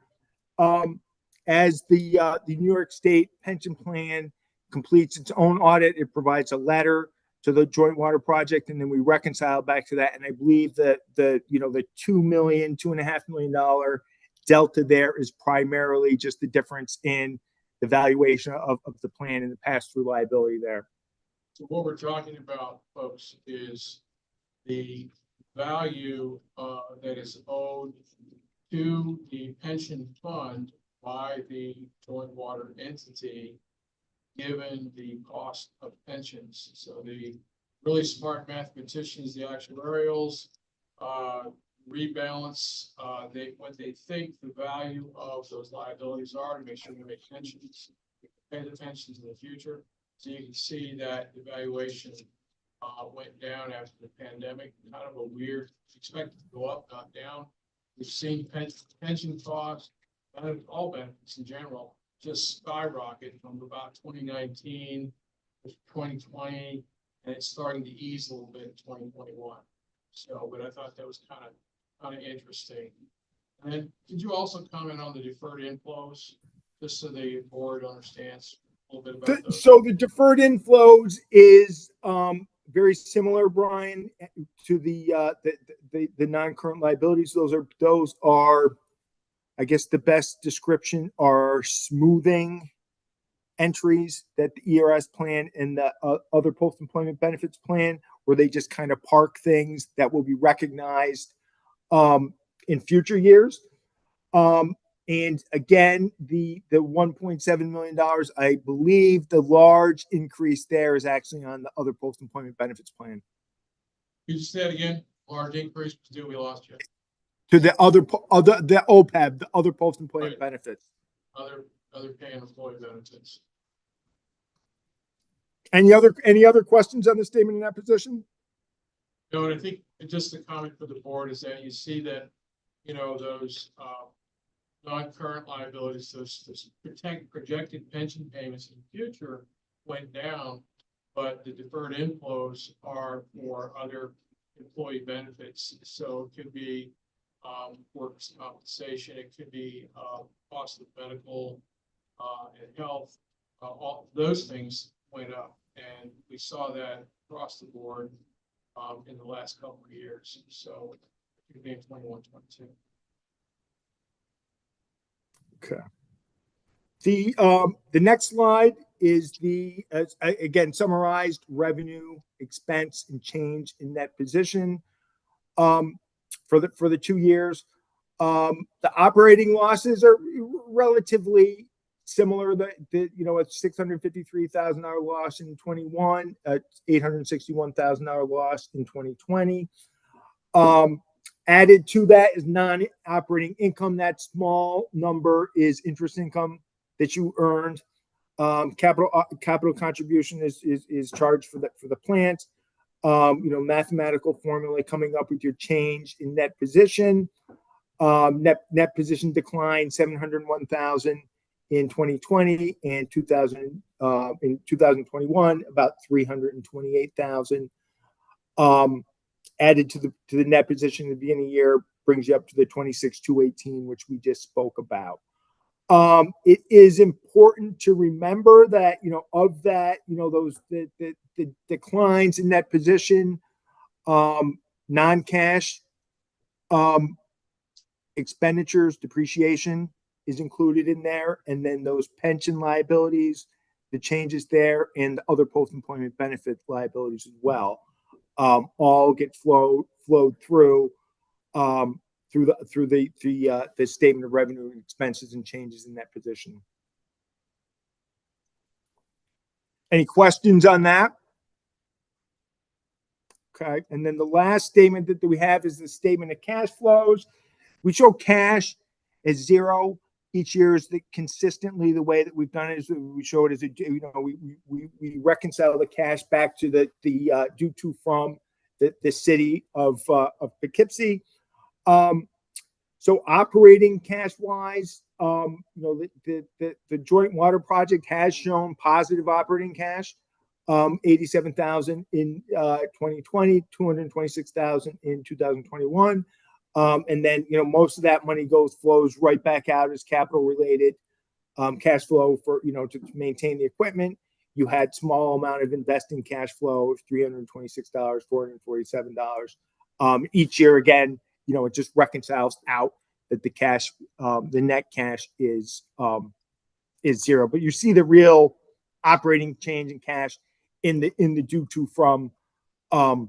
as the New York State pension plan completes its own audit, it provides a letter to the Joint Water Project, and then we reconcile back to that. And I believe that the $2.5 million delta there is primarily just the difference in the valuation of the plan and the pass-through liability there. So what we're talking about, folks, is the value that is owed to the pension fund by the joint water entity, given the cost of pensions. So the really smart mathematicians, the actuarials, rebalance what they think the value of those liabilities are to make sure we make pensions, pay the pensions in the future. So you can see that the valuation went down after the pandemic, kind of a weird, expected to go up, not down. We've seen pension costs, all benefits in general, just skyrocket from about 2019 to 2020, and it's starting to ease a little bit in 2021. So, but I thought that was kind of interesting. And then could you also comment on the deferred inflows, just so the board understands a little bit about those? So the deferred inflows is very similar, Brian, to the non-current liabilities. Those are, I guess the best description are smoothing entries that the ERS plan and the other post-employment benefits plan, where they just kind of park things that will be recognized in future years. And again, the $1.7 million, I believe the large increase there is actually on the other post-employment benefits plan. Could you say that again? Large increase, we lost you. To the the OPEB, the other post-employment benefits. Other paying employee benefits. Any other questions on the statement in that position? No, and I think just a comment for the board is that you see that, those non-current liabilities, those projected pension payments in the future went down, but the deferred inflows are for other employee benefits. So it could be workers' compensation, it could be cost of medical and health. All those things went up, and we saw that across the board in the last couple of years. So it could be in 21, 22. Okay. The next slide is the, again, summarized revenue, expense, and change in net position for the 2 years. The operating losses are relatively similar. A $653,000 loss in 21, $861,000 loss in 2020. Added to that is non-operating income. That small number is interest income that you earned. Capital contribution is charged for the plant. Mathematical formula coming up with your change in net position. Net position declined 701,000 in 2020 and in 2021 about 328,000. Added to the net position at the beginning of the year brings you up to the 26,218, which we just spoke about. It is important to remember that, of that, the declines in net position, non-cash expenditures, depreciation is included in there. And then those pension liabilities, the changes there, and the other post-employment benefit liabilities as well, all get flowed through the statement of revenue, expenses, and changes in that position. Any questions on that? Okay, and then the last statement that we have is the statement of cash flows. We show cash as zero each year. Is consistently the way that we've done it. Is we show it as we reconcile the cash back to the due to from the city of Poughkeepsie. So operating cash wise, the joint water project has shown positive operating cash, 87,000 in 2020, 226,000 in 2021. And then, most of that money flows right back out as capital related cash flow for, to maintain the equipment. You had small amount of investing cash flow of $326, $447. Each year, again, it just reconciles out that the net cash is zero. But you see the real operating change in cash in the due to from the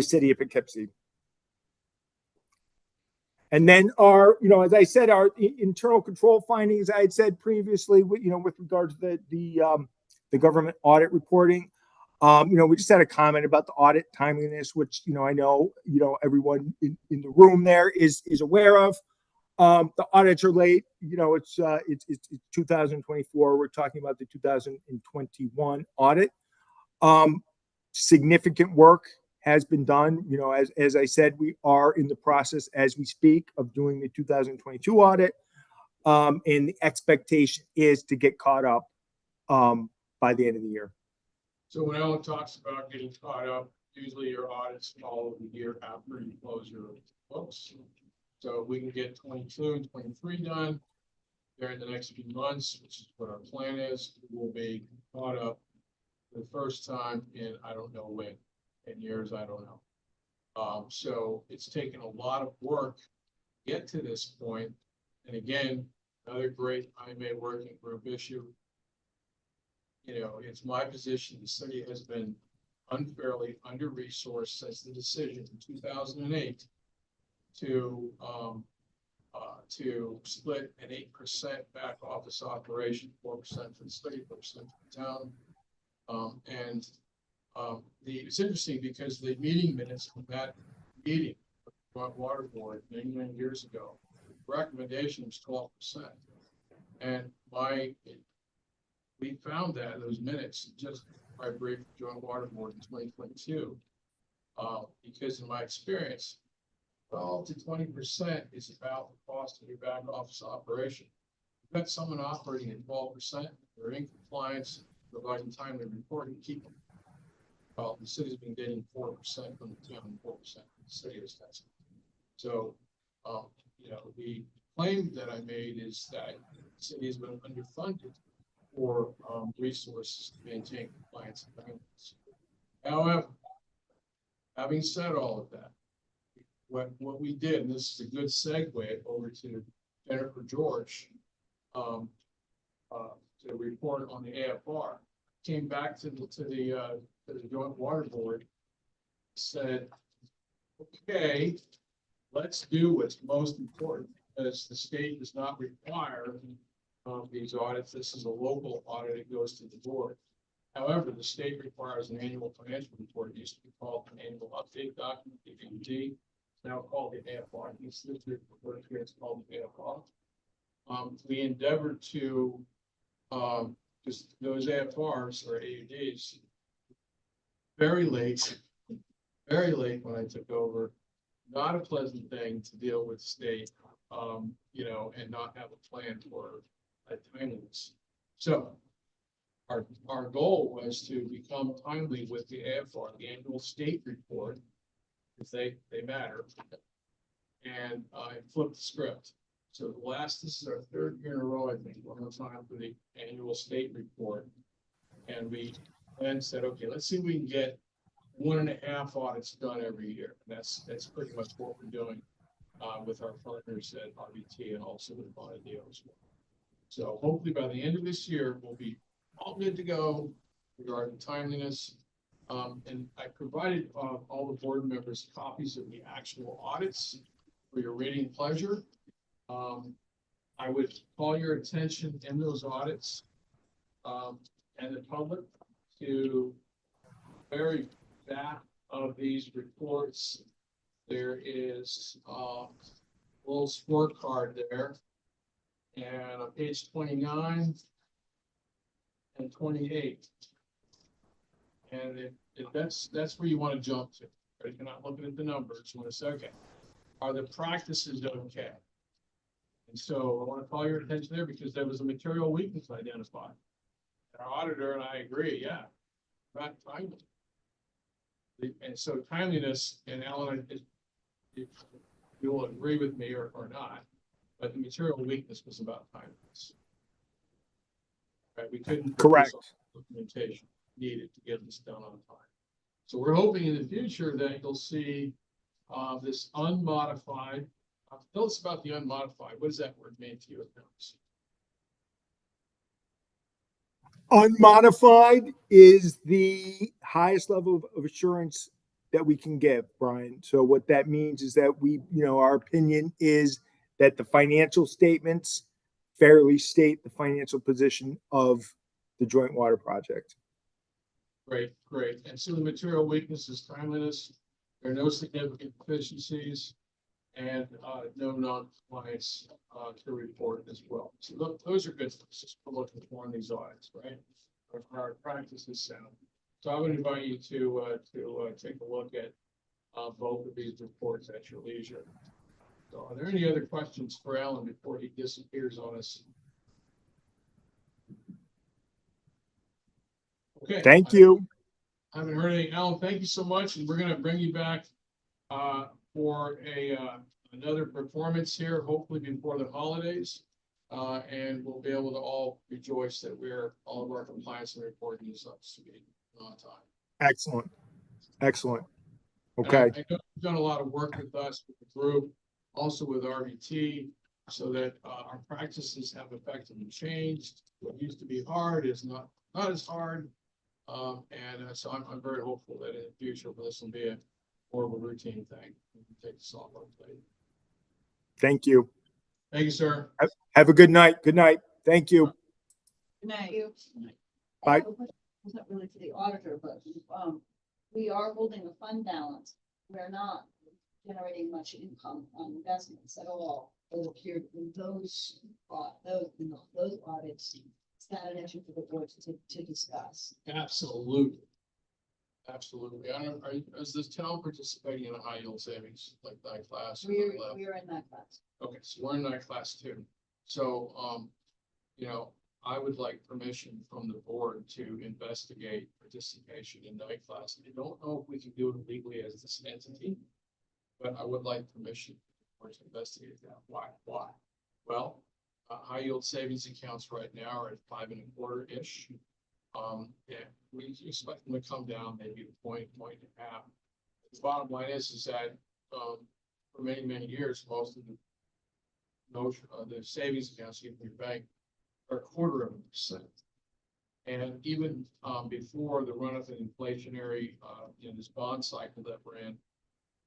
city of Poughkeepsie. And then as I said, our internal control findings, I had said previously, with regard to the government audit reporting, we just had a comment about the audit timeliness, which, I know, everyone in the room there is aware of. The audits are late, it's 2024. We're talking about the 2021 audit. Significant work has been done. As I said, we are in the process as we speak of doing the 2022 audit. And the expectation is to get caught up by the end of the year. So when Ellen talks about getting caught up, usually your audits follow the year after you close your books. So we can get 22 and 23 done during the next few months, which is what our plan is. We will be caught up for the first time in, I don't know when, 10 years, I don't know. So it's taken a lot of work to get to this point. And again, another great IMA working group issue. It's my position, the city has been unfairly under-resourced since the decision in 2008 to split an 8% back office operation, 4% for the city, 4% for the town. It's interesting because the meeting minutes from that meeting, Water Board, many years ago, the recommendation was 12%. And we found that those minutes just by brief Joint Water Board in 2022, because in my experience, 12 to 20% is about the cost of your back office operation. You've got someone operating at 12%, they're in compliance, providing timely reporting, keep them. Well, the city's been getting 4% from the town and 4% from the city of Wisconsin. So, the claim that I made is that the city has been underfunded for resources to maintain compliance and balance. However, having said all of that, what we did, and this is a good segue over to Jennifer George, to report on the AFR. Came back to the Joint Water Board. Said, okay, let's do what's most important, because the state does not require these audits. This is a local audit. It goes to the board. However, the state requires an annual financial report. It used to be called an annual update document, the AUD. It's now called the AFR. It's called the AFR. We endeavored to, just those AFRs or AUDs, very late when I took over. Not a pleasant thing to deal with state, you know, and not have a plan for timeliness. So our goal was to become timely with the AFR, the annual state report, if they matter. And I flipped the script. So this is our third year in a row, I think, we're on time for the annual state report. And we then said, okay, let's see if we can get 1.5 audits done every year. That's pretty much what we're doing with our partners at RBT and also with Bonadeo as well. So hopefully by the end of this year, we'll be all good to go regarding timeliness. And I provided all the board members copies of the actual audits for your reading pleasure. I would call your attention in those audits and the public to very back of these reports. There is a little scorecard there, and on page 29 and 28. And that's where you want to jump to. Right? You're not looking at the numbers. You want to say, okay, are the practices okay? And so I want to call your attention there because there was a material weakness identified. Our auditor and I agree, yeah, not timely. And so timeliness, and Alan, you will agree with me or not, but the material weakness was about timeliness. Right, we couldn't. Correct. Documentation needed to get this done on time. So we're hoping in the future that you'll see this unmodified. Tell us about the unmodified. What does that word mean to you? Unmodified is the highest level of assurance that we can give, Brian. So what that means is that our opinion is that the financial statements fairly state the financial position of the Joint Water Project. Great. And so the material weakness is timeliness. There are no significant deficiencies and no non-compliance to report as well. So those are good things we're looking for in these audits, right? Our practice is sound. So I would invite you to take a look at both of these reports at your leisure. So are there any other questions for Alan before he disappears on us? Okay. Thank you. I haven't heard anything. Alan, thank you so much. And we're going to bring you back for another performance here, hopefully before the holidays. And we'll be able to all rejoice that all of our compliance and reporting is up to speed on time. Excellent. Okay. I know you've done a lot of work with us, with the group, also with RBT, so that our practices have effectively changed. What used to be hard is not as hard. So I'm very hopeful that in the future, this will be more of a routine thing. We can take this off our plate. Thank you. Thank you, sir. Have a good night. Good night. Thank you. Good night. Bye. It's not really for the auditor, but we are holding a fund balance. We're not generating much income on investments at all. It appeared in those audits. Is that an issue for the board to discuss? Absolutely. Is this town participating in a high yield savings like that class? We're in that class. Okay, so we're in that class too. So, I would like permission from the board to investigate participation in night class. I don't know if we can do it legally as this entity, but I would like permission to investigate that. Why? Well, high yield savings accounts right now are at 5.25-ish. We expect them to come down maybe a point and a half. The bottom line is that for many years, most of the savings accounts you get in your bank or 1/4%. And even, before the run of an inflationary, this bond cycle that we're in,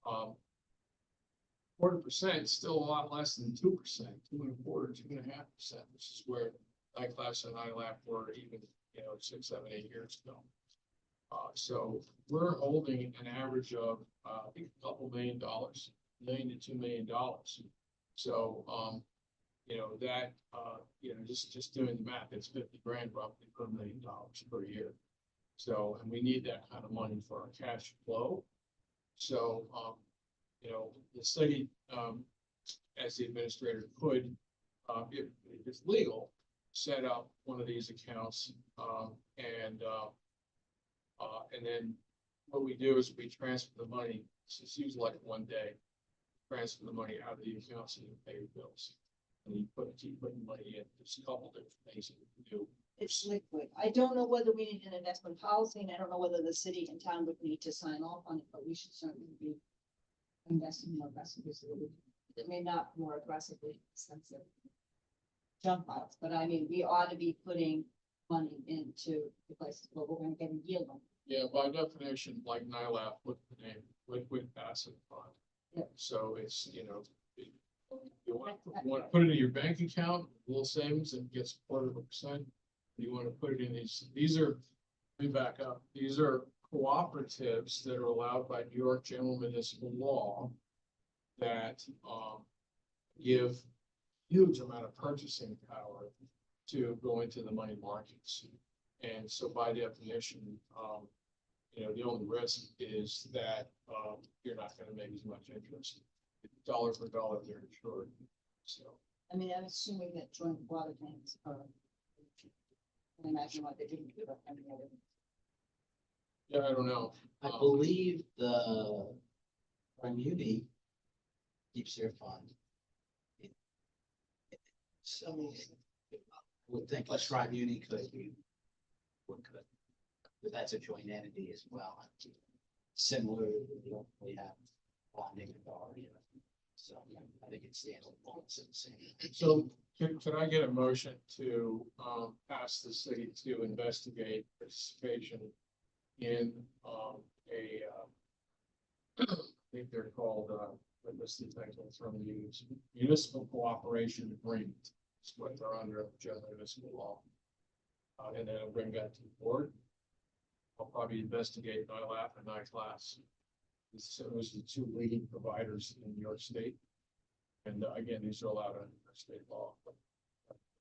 1/4% is still a lot less than 2%, 2.25%, 2.5%, which is where NICLAS and ILAP were even, 6, 7, 8 years ago. So we're holding an average of, I think a couple $1 million, $1 million to $2 million. So, that, just doing the math, it's 50 grand roughly per $1 million per year. So, and we need that kind of money for our cash flow. So, the city, as the administrator could, if it's legal, set up one of these accounts, and then what we do is we transfer the money. It's usually like one day, transfer the money out of the accounts and you pay your bills. And you keep putting money in. There's a couple different things that we can do. It's liquid. I don't know whether we need an investment policy, and I don't know whether the city and town would need to sign off on it, but we should certainly be investing more aggressively. So it may not more aggressively sensitive jump outs, but I mean, we ought to be putting money into the places where we're gonna get a yield on. Yeah, by definition, like NILAP, look at the name, liquid asset fund. Yep. So it's, you want to put it in your bank account, a little savings, and gets 1/4%. You want to put it in these are, let me back up, these are cooperatives that are allowed by New York General Municipal Law that, give huge amount of purchasing power to go into the money markets. And so by definition, the only risk is that, you're not gonna make as much interest. Dollar for dollar, they're insured, so. I mean, I'm assuming that joint water tanks are. I imagine what they didn't give up any of it. Yeah, I don't know. I believe the Muni keeps their fund. So I would think a Muni could be, would could, but that's a joint entity as well. Similar, we have bonding authority. So I think it stands alone. It's the same. So could I get a motion to, ask the city to investigate participation in, I think they're called, what's the technical term used? Municipal cooperation agreement. Is what they're under general municipal law. And then I'll bring that to the board. I'll probably investigate NILAP and NICLAS. Those are the two leading providers in New York State. And again, these are allowed under state law.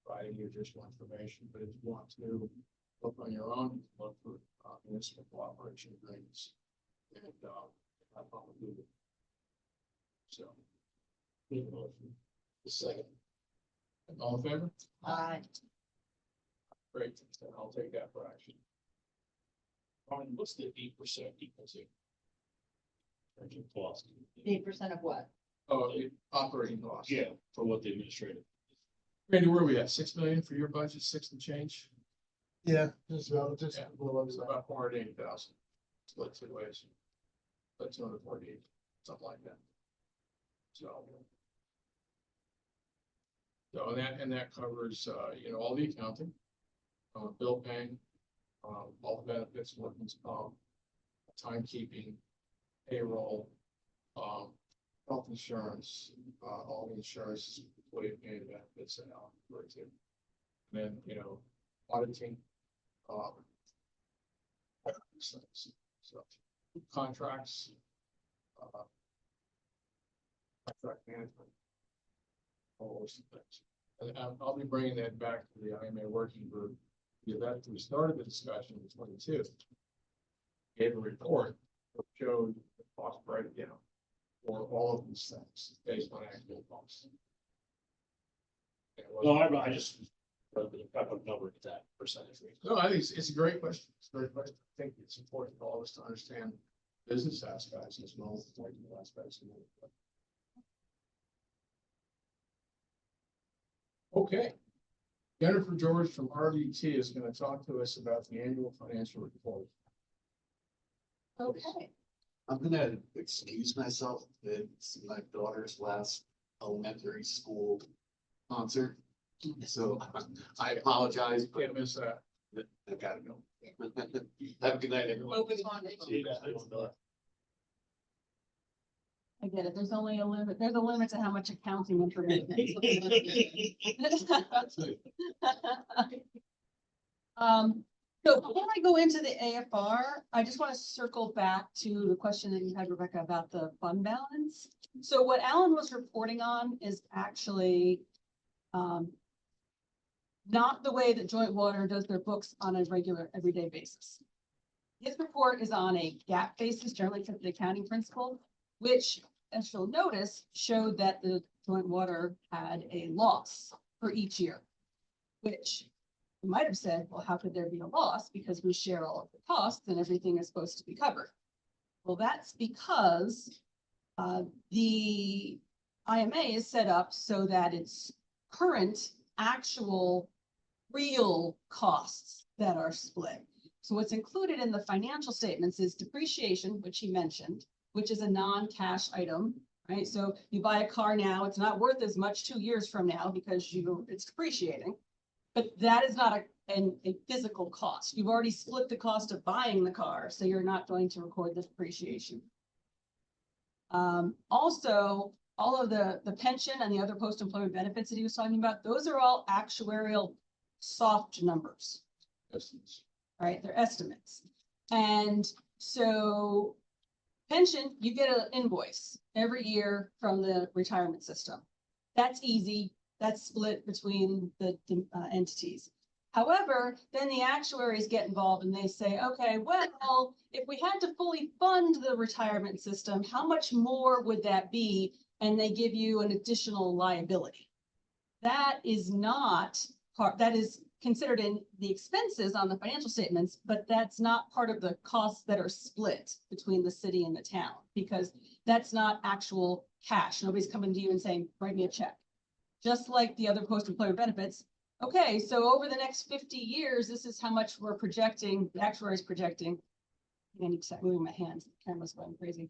Providing you additional information, but if you want to look on your own, look for municipal cooperation agreements. And have fun with Google. So. The second. All in favor? Great, then I'll take that for action. What's the 8% equal to? Cost. 8% of what? Oh, operating costs. Yeah, for what the administrative. Randy, where are we at? 6 million for your budget, 6 and change? Yeah, just about, just Yeah. a little under It's that. about 480,000. Split 2 ways. About 248, something like that. So. So, and that covers, all the accounting, bill paying, all the benefits, workman's comp, timekeeping, payroll, health insurance, all the insurance, employee paying benefits and all, for example. And then, auditing, so contracts, contract management. All those things. And I'll be bringing that back to the IMA working group. Because that, we started the discussion in 22. Gave a report that showed the cost breakdown for all of these things based on actual costs. And it wasn't- No, I just, I put a number to that percentage rate. No, I think it's a great question. It's a great question. I think it's important for all of us to understand business aspects as well as the technical aspects. Okay. Jennifer George from RVT is going to talk to us about the annual financial report. Okay. I'm gonna excuse myself. It's my daughter's last elementary school concert. So I apologize, but Can't miss that. I gotta go. Have a good night, everyone. Focus on it. See you guys. I get it. There's only a limit. There's a limit to how much accounting information. So before I go into the AFR, I just want to circle back to the question that you had, Rebecca, about the fund balance. So what Alan was reporting on is actually not the way that Joint Water does their books on a regular, everyday basis. His report is on a GAAP basis, generally accepted accounting principle, which, as you'll notice, showed that the Joint Water had a loss for each year, which you might have said, well, how could there be a loss? Because we share all of the costs and everything is supposed to be covered. Well, that's because the IMA is set up so that it's current, actual, real costs that are split. So what's included in the financial statements is depreciation, which he mentioned, which is a non-cash item, right? So you buy a car now, it's not worth as much 2 years from now because it's depreciating. But that is not a physical cost. You've already split the cost of buying the car, so you're not going to record the depreciation. Also, all of the pension and the other post-employment benefits that he was talking about, those are all actuarial soft numbers, right? They're estimates. And so pension, you get an invoice every year from the retirement system. That's easy. That's split between the entities. However, then the actuaries get involved and they say, okay, well, if we had to fully fund the retirement system, how much more would that be? And they give you an additional liability. That is not part, that is considered in the expenses on the financial statements, but that's not part of the costs that are split between the city and the town, because that's not actual cash. Nobody's coming to you and saying, write me a check. Just like the other post-employment benefits. Okay, so over the next 50 years, this is how much we're projecting, the actuary is projecting. I need to start moving my hands, the camera's going crazy.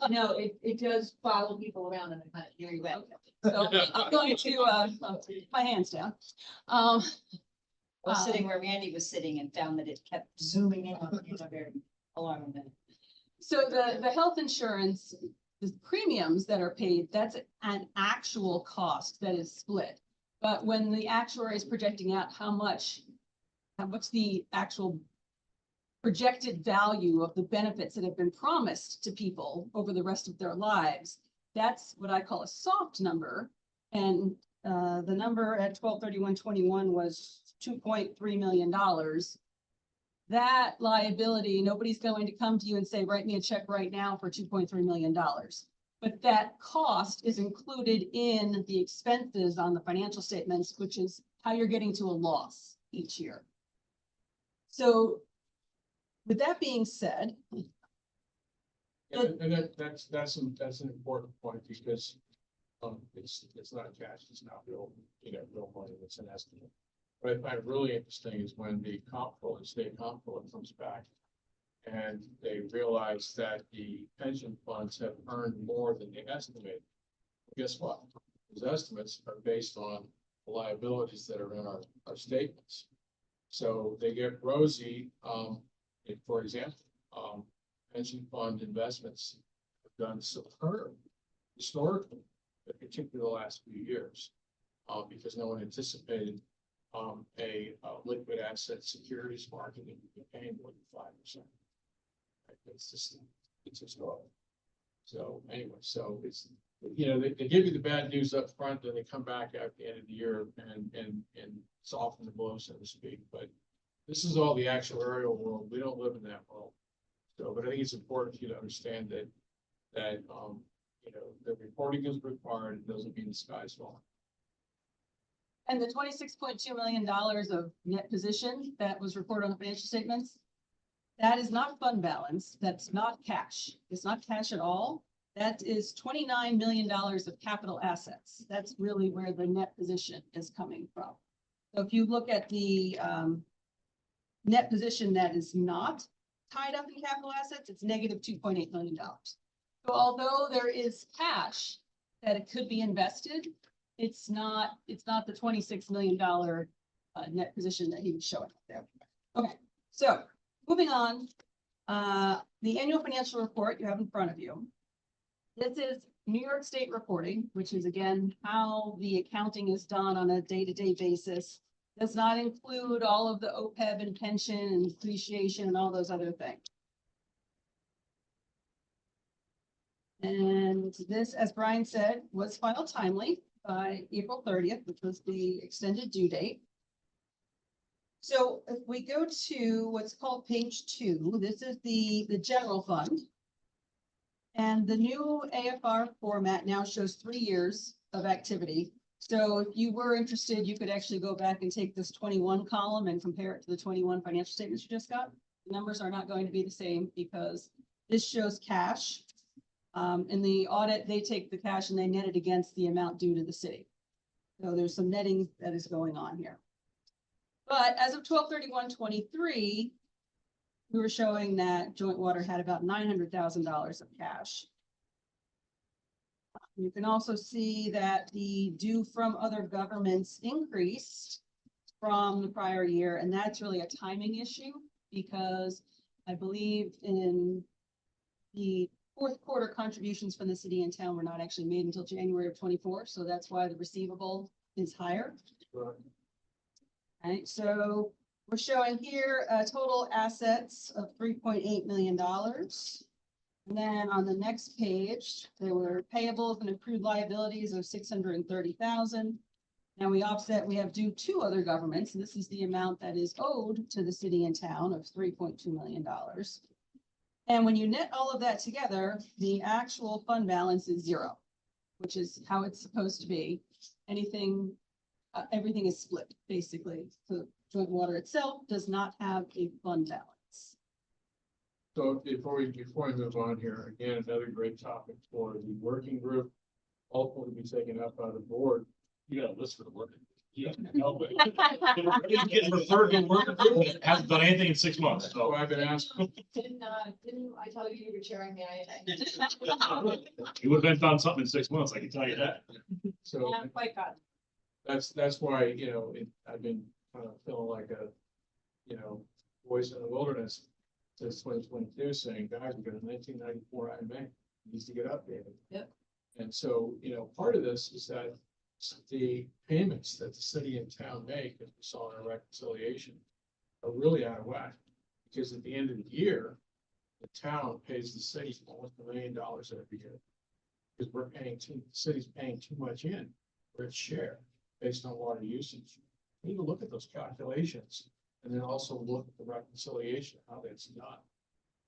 No, it does follow people around and I hear you out. So I'm going to put my hands down. I was sitting where Randy was sitting and found that it kept zooming in on me very alarming. So the health insurance, the premiums that are paid, that's an actual cost that is split. But when the actuary is projecting out how much the actual projected value of the benefits that have been promised to people over the rest of their lives, that's what I call a soft number. And the number at 12/31/21 was $2.3 million. That liability, nobody's going to come to you and say, write me a check right now for $2.3 million. But that cost is included in the expenses on the financial statements, which is how you're getting to a loss each year. So with that being said. And that's an important point because it's not cash, it's not real, real money, it's an estimate. What I find really interesting is when the comptroller, state comptroller comes back and they realize that the pension funds have earned more than they estimated. Guess what? Those estimates are based on the liabilities that are in our statements. So they get rosy, for example, pension fund investments have done superb historically, particularly the last few years, because no one anticipated a liquid asset securities market that would be paying more than 5%. It's just normal. So anyway, so it's, they give you the bad news up front, then they come back at the end of the year and soften the blow, so to speak. But this is all the actuarial world. We don't live in that world. So, but I think it's important for you to understand that the reporting is required. It doesn't mean the sky's falling. And the $26.2 million of net position that was reported on the financial statements, that is not fund balance. That's not cash. It's not cash at all. That is $29 million of capital assets. That's really where the net position is coming from. So if you look at the net position that is not tied up in capital assets, it's negative $2.8 million. So although there is cash that it could be invested, it's not the $26 million net position that he was showing up there. Okay, so moving on, the annual financial report you have in front of you. This is New York State reporting, which is again, how the accounting is done on a day-to-day basis. Does not include all of the OPEB and pension and depreciation and all those other things. And this, as Brian said, was filed timely by April 30th, which was the extended due date. So if we go to what's called page 2, this is the general fund. And the new AFR format now shows 3 years of activity. So if you were interested, you could actually go back and take this 21 column and compare it to the 21 financial statements you just got. The numbers are not going to be the same because this shows cash. In the audit, they take the cash and they net it against the amount due to the city. So there's some netting that is going on here. But as of 12/31/23, we were showing that Joint Water had about $900,000 of cash. You can also see that the due from other governments increased from the prior year, and that's really a timing issue because I believe in the fourth quarter contributions from the city and town were not actually made until January of 24, so that's why the receivable is higher. Right. Right, so we're showing here total assets of $3.8 million. And then on the next page, there were payables and accrued liabilities of $630,000. Now we have due to other governments, and this is the amount that is owed to the city and town of $3.2 million. And when you net all of that together, the actual fund balance is 0, which is how it's supposed to be. Everything is split, basically. So Joint Water itself does not have a fund balance. So before we move on here, again, another great topic for the working group, ultimately be taken up by the board. You got a list for the work. Yeah. No, but getting referred to work group, it hasn't done anything in 6 months, So so. I've been asking, Didn't I tell you were chairing the You would have been found something in 6 months, I can tell you that. so Not quite gotten. that's why, I've been kind of feeling like a, voice in the wilderness since 2022 saying, guys, we got a 1994 IMA, needs to get updated. Yep. And so, part of this is that the payments that the city and town make, as we saw in our reconciliation, are really out of whack. Because at the end of the year, the town pays the city almost $1 million every year. Because the city's paying too much in for its share based on water usage. We need to look at those calculations and then also look at the reconciliation, how that's done.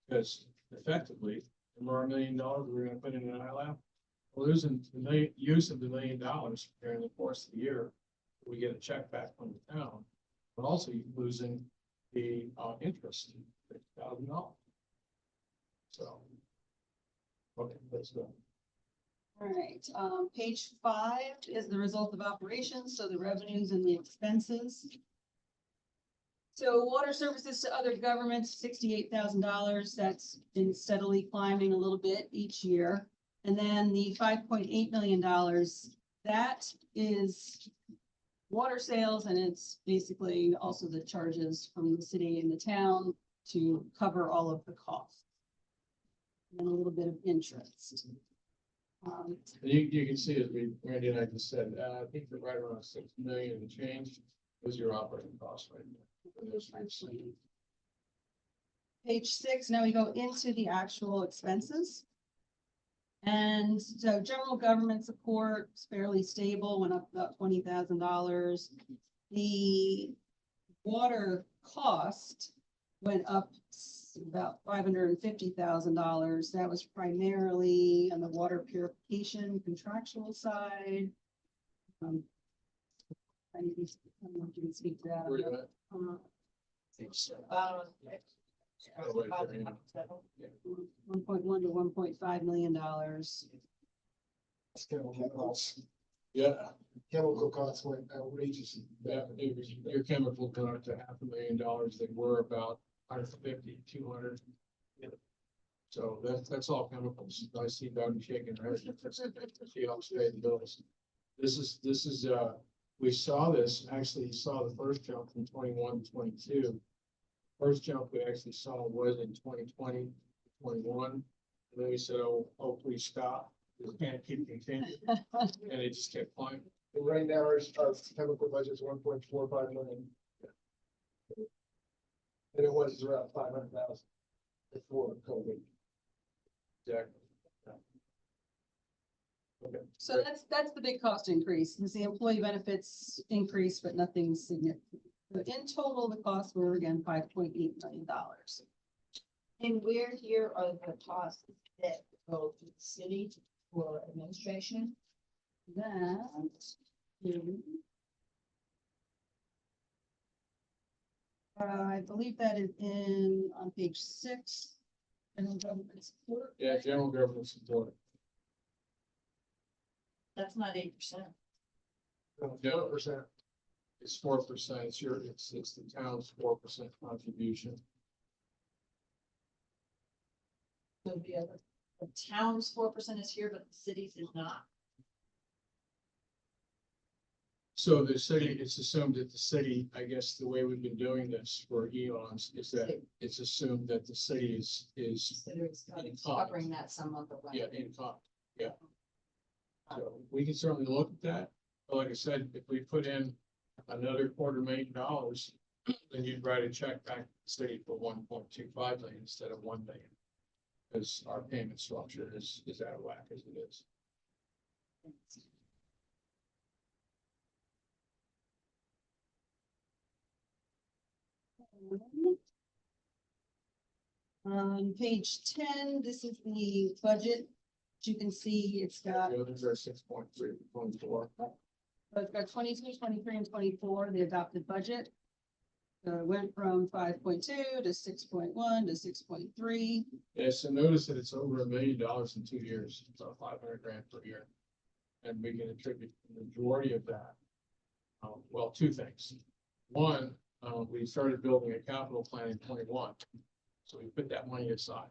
Because effectively, the more $1 million we're gonna put in an ILAP, we're losing the use of the $1 million during the course of the year. We get a check back from the town, but also you're losing the interest, $50,000. So. Okay, let's go. All right, page 5 is the result of operations, so the revenues and the expenses. So water services to other governments, $68,000. That's been steadily climbing a little bit each year. And then the $5.8 million, that is water sales, and it's basically also the charges from the city and the town to cover all of the costs. And a little bit of interest. You can see as Randy and I just said, I think they're right around 6 million and change. Those are your operating costs right now. And those are your savings. Page 6, now we go into the actual expenses. And so general government support is fairly stable, went up about $20,000. The water cost went up about $550,000. That was primarily on the water purification contractual side. I don't know if you can speak to that. Where you at? Oh, wait, there, yeah. 1.1 to $1.5 million. Chemical costs, Yeah, chemical costs went outrageous. your chemical went up to $500,000. They were about 150, 200. So that's all chemicals. I see Doug shaking her head. She helps pay the bills. This is, we saw this, actually you saw the first jump from 21 to 22. First jump we actually saw was in 2020, 21. And then we said, oh, please stop. We can't keep continuing. And it just kept climbing. And right now, our chemical budget is 1.45 million. And it was around 500,000 before COVID. Exactly. Okay. So that's the big cost increase, is the employee benefits increase, but nothing significant. So in total, the costs were again $5.8 million. And where here are the costs that go to the city for administration? That. I believe that is on page 6. General government support. Yeah, general government support. That's not 8%. 4%. It's 4%. It's the town's 4% contribution. So the town's 4% is here, but the city's is not. So the city, it's assumed that the city, I guess the way we've been doing this for eons is that it's assumed that the city is So it's covering that some of the way. yeah, income, yeah. So we can certainly look at that, but like I said, if we put in another $250,000, then you'd write a check back to the city for 1.25 million instead of 1 million. Because our payment structure is out of whack as it is. On page 10, this is the budget. As you can see, it's got, The others are 6.3, 0.4. it's got 22, 23, and 24, the adopted budget. So it went from 5.2 to 6.1 to 6.3. Yeah, so notice that it's over $1 million in 2 years, it's about 500,000 per year. And we can attribute the majority of that. Well, two things. One, we started building a capital plan in 21. So we put that money aside.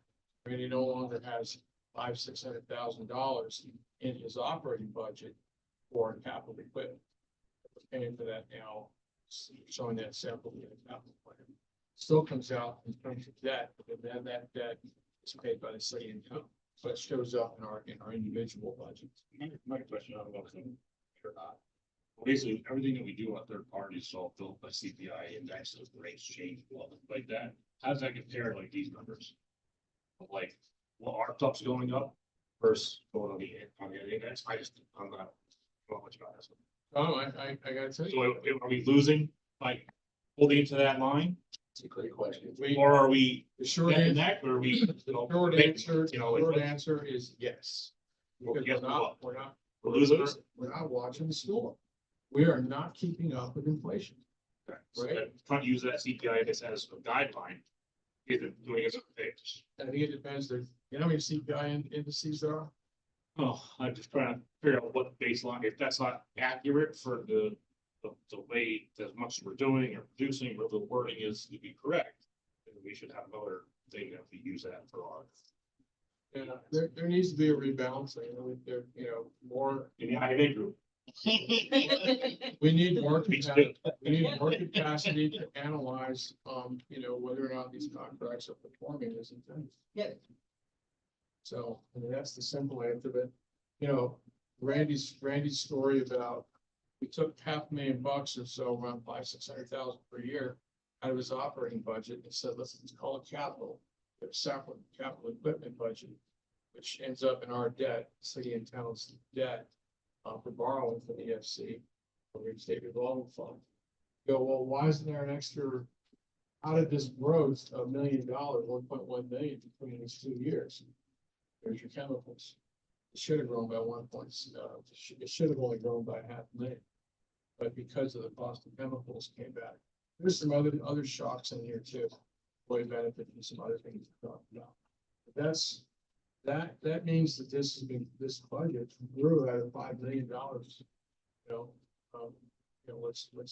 Randy no longer has $600,000 in his operating budget for capital equipment. We're paying for that now, showing that separately in the capital plan. Still comes out in terms of debt, but then that debt is paid by the city income. So it shows up in our individual budgets. My question, I don't know if I'm sure or not. Basically, everything that we do on third parties is all built by CPI indexes, the rates change, well, like that. How does that compare to like these numbers? Like, well, our stuff's going up versus going on the index. I'm not much about this. Oh, I gotta tell So you, are we losing, like, holding into that line? It's a great question. Or are we the short getting answer, that, or are we, you know, short making- answer, you know, like, short answer is yes. Because Yes, we're not, we're losing this? we're not watching the store. We are not keeping up with inflation. So Right. that- Trying to use that CPI index as a guideline. Isn't doing it. I think it depends, you know how many CPI indices there are? Oh, I'm just trying to figure out what baseline, if that's not accurate for the way, as much as we're doing or producing, or the wording is to be correct. Then we should have another thing that we use that for our, And there needs to be a rebalancing, more, in the IMA group. we need more Me capacity. too. We need more capacity to analyze, whether or not these contracts are performing as intended. Yep. So, I mean, that's the simple answer, but, Randy's story about, we took $500,000 or so, around $600,000 per year out of his operating budget and said, let's call it capital. We have a separate capital equipment budget, which ends up in our debt, city and town's debt, for borrowing from the EFC, or the state revolving fund. Go, well, why isn't there an extra, out of this growth, $1 million, 1.1 million between these 2 years? There's your chemicals. It should have grown by it should have only grown by $500,000. But because of the cost of chemicals came back. There's some other shocks in here too. Employee benefit and some other things to talk about. But that means that this budget grew out of $5 million. What's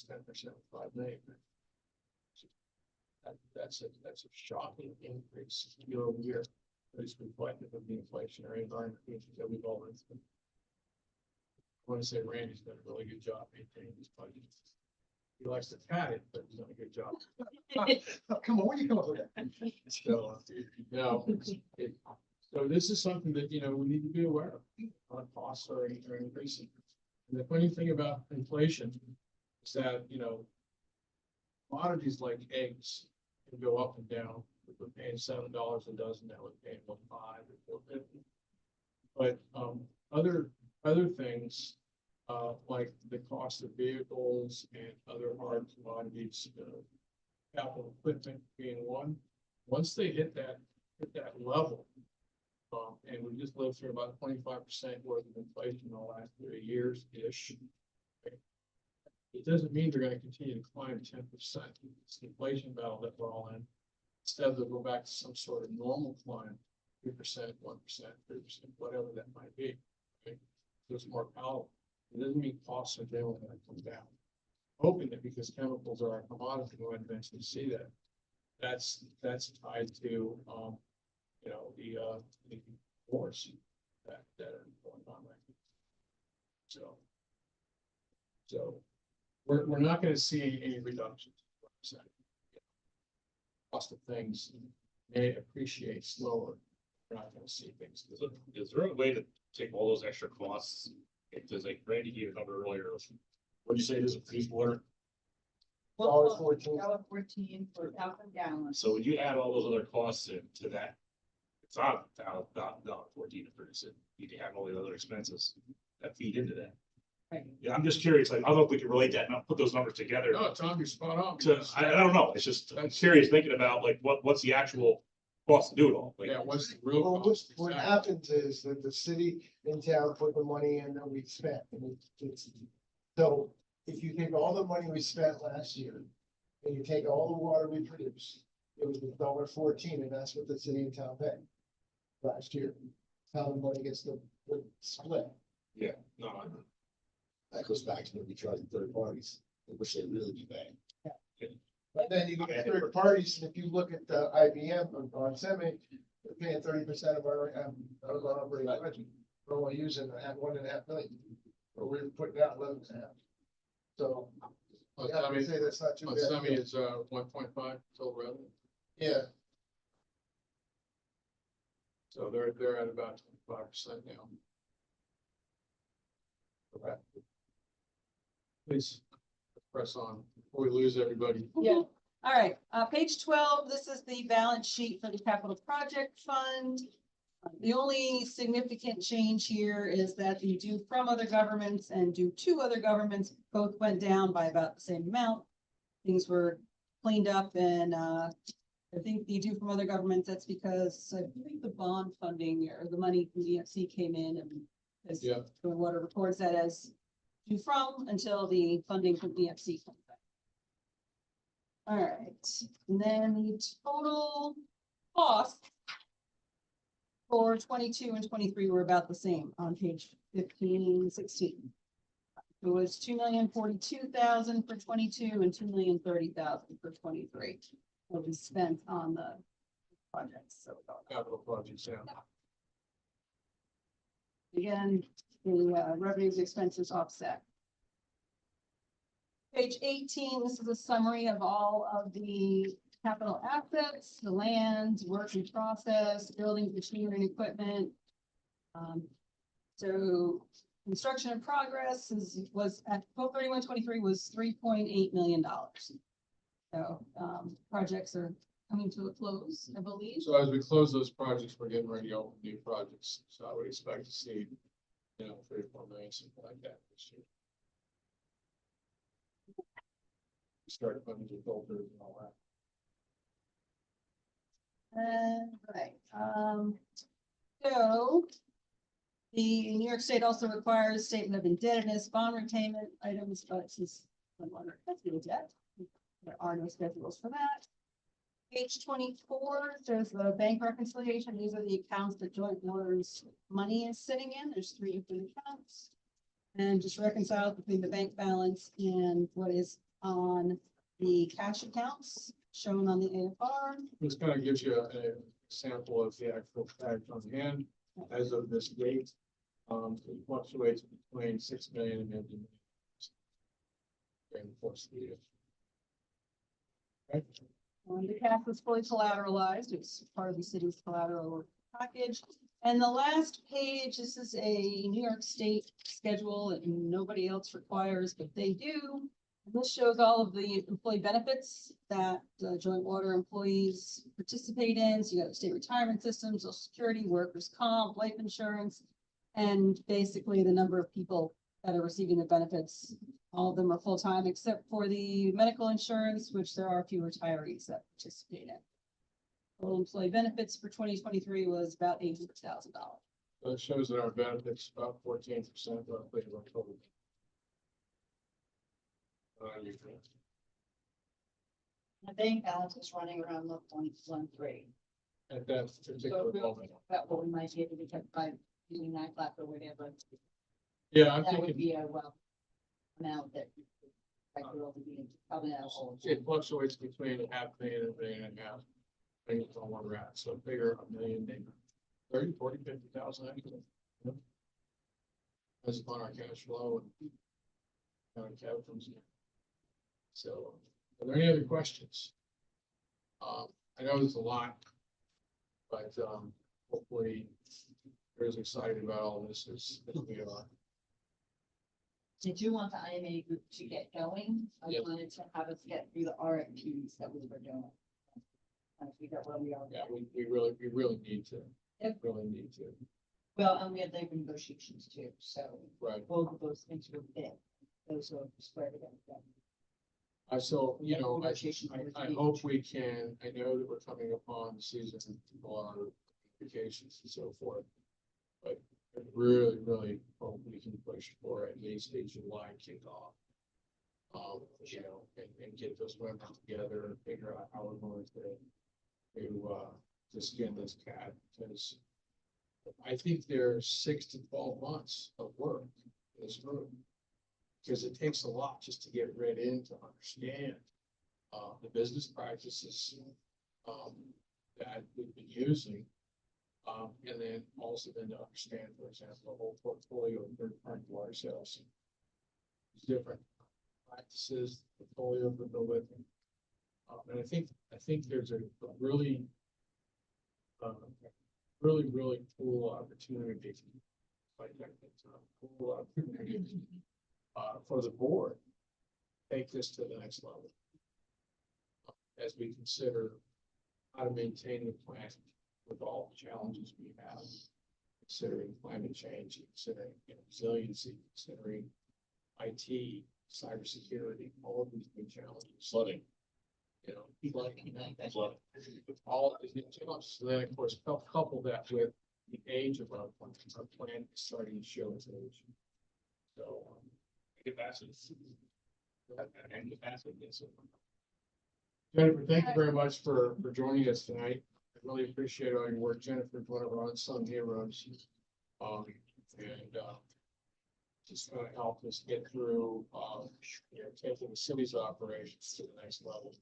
10% of $5 million? That's a shocking increase year over year. But it's reflective of the inflationary environment that we've all lived through. want to say Randy's done a really good job maintaining his budget. He likes to pat it, but he's done a good job. Come on, where you come up with that? So, no, so this is something that, you know, we need to be aware of. Our costs are increasing. And the funny thing about inflation is that, you know, commodities like eggs can go up and down. We're paying $7 a dozen, now we're paying $1.5 or $4.50. But other things, like the cost of vehicles and other hard commodities, capital equipment being one, once they hit that level, and we just lived through about 25% worth of inflation in the last 3 years-ish. It doesn't mean they're gonna continue to climb 10%. It's the inflation battle that we're all in. Instead, they'll go back to some sort of normal climb, 3%, 1%, 3%, whatever that might be. Okay? So it's more palatable. It doesn't mean costs are generally gonna come down. Hoping that because chemicals are a commodity, we'll eventually see that. That's tied to, you know, the wars that are going on right now. So we're not gonna see any reductions. Cost of things may appreciate slower. We're not gonna see things. So is there a way to take all those extra costs? Because like Randy gave a number earlier, what'd you say it is, a produced water? $1.14. $14 for 1,000 gallons. So when you add all those other costs into that, it's not $14 to produce it. You can have all the other expenses that feed into that. Right. Yeah, I'm just curious, like, I don't know if we can relate that, not put those numbers together. No, Tom, you're spot on. I don't know, it's just, I'm curious thinking about like, what's the actual cost to do it all? Like, Yeah, what's the real Well, cost? what Exactly. happens is that the city and town put the money in that we spent. And so if you take all the money we spent last year and you take all the water we produced, it was $1.14, and that's what the city and town paid last year. How the money gets the split. yeah, no, That goes back to when we charge third parties, which they really be paying. But then you get third parties, and if you look at the IBM on semi, they're paying 30% of our operating budget. We're only using 1.5 million, but we're putting out 11.5. So On I would semi, say that's not too on bad. semi it's 1.5 total revenue. Yeah, So they're at about 25% now. Okay. Please press on before we lose everybody. Yeah, all right, page 12, this is the balance sheet for the capital project fund. The only significant change here is that the due from other governments and due to other governments both went down by about the same amount. Things were cleaned up and, I think the due from other governments, that's because I believe the bond funding or the money from DFC came in and as Yeah. water records that as due from until the funding from DFC comes back. All right, and then the total cost for 22 and 23 were about the same on page 15 and 16. It was 2,042,000 for 22 and 2,030,000 for 23. What was spent on the projects, so. Capital projects, yeah. Again, the revenues expenses offset. Page 18, this is a summary of all of the capital assets, the land, work in process, buildings, machinery and equipment. So construction in progress was at 12/31/23 was $3.8 million. So projects are coming to a close, I believe. So as we close those projects, we're getting ready to open new projects. So I would expect to see, you know, 3 or 4 million, something like that this year. Start putting the filters and all that. Right, so the New York State also requires statement of indebtedness, bond repayment items, but it's just no longer scheduled yet. There are no schedules for that. Page 24 shows the bank reconciliation. These are the accounts that joint waters money is sitting in. There's 3 different accounts. And just reconcile between the bank balance and what is on the cash accounts shown on the AFR. This kind of gives you an example of the actual cash on hand as of this date. It fluctuates between 6 million and 50 million. During the course of the year. Right? The CAF was fully collateralized. It's part of the city's collateral package. And the last page, this is a New York State schedule that nobody else requires, but they do. And this shows all of the employee benefits that joint water employees participate in. So you got the state retirement system, social security, workers' comp, life insurance, and basically the number of people that are receiving the benefits. All of them are full-time except for the medical insurance, which there are a few retirees that participate in. Total employee benefits for 2023 was about $800,000. So it shows that our benefits about 14% roughly of our total. The bank balance is running around 1.13. At that particular moment. About what we might be able to get by using NICLAP or whatever. Yeah, I'm That would thinking be a well amount that. I could only be probably not a whole. it fluctuates between a half million and a million and a half. I think it's on one rat, so figure a million, maybe 30, 40, 50,000 actually. Yeah. That's upon our cash flow and. County cap comes in. So, are there any other questions? I know there's a lot. But, hopefully, you're as excited about all this as we are. Did you want the IMA group to get going? I Yeah. wanted to have us get through the RFPs that we were doing. And figure out where we are. Yeah, we really need to, Yep. really need to, Well, and we had labor negotiations too, so right. both of those things were big. Those are square together. So, you know, Negotiations I were hope huge. we can, I know that we're coming upon the season, and people are vacations and so forth. But I really hope we can push for at least a July kickoff. You know, and get those women together and figure out how we're going to skin this cat, because I think there's 6 to 12 months of work in this room. Because it takes a lot just to get read in to understand the business practices that we've been using. And then also then to understand, for example, the whole portfolio of third-party water sales. Different practices, portfolio for the living. And I think there's a really cool opportunity. Like, cool opportunity. For the board, take this to the next level. As we consider how to maintain the plant with all the challenges we have, considering climate change, considering resiliency, considering IT, cybersecurity, all of these new challenges. Flooding. You know, flooding. All these new challenges. So then, of course, couple that with the age of our plant is starting to show its age. So, Capacity. And capacity, yes. Jennifer, thank you very much for joining us tonight. I really appreciate all your work. Jennifer is one of our unsung heroes. Just gonna help us get through, taking the city's operations to the next level.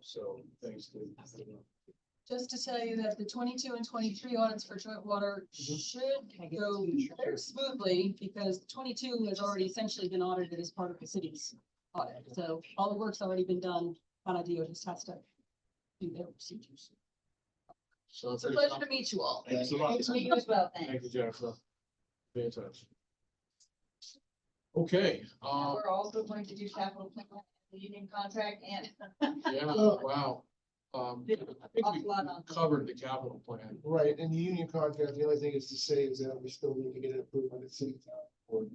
So thanks to. Just to tell you that the 22 and 23 audits for joint water should go very smoothly because 22 has already essentially been audited as part of the city's audit. So all the work's already been done. Bonadio just has to do their procedures. So It's a pleasure to meet you all. Thank you so much. Thanks to you as well, Thank thanks. you, Jennifer. Be in touch. Okay, And we're also going to do capital plan, the union contract and. yeah, wow. I think we Awful lot on- covered the capital plan. Right, and the union contract, the only thing is to say is that we still need to get it approved by the city board.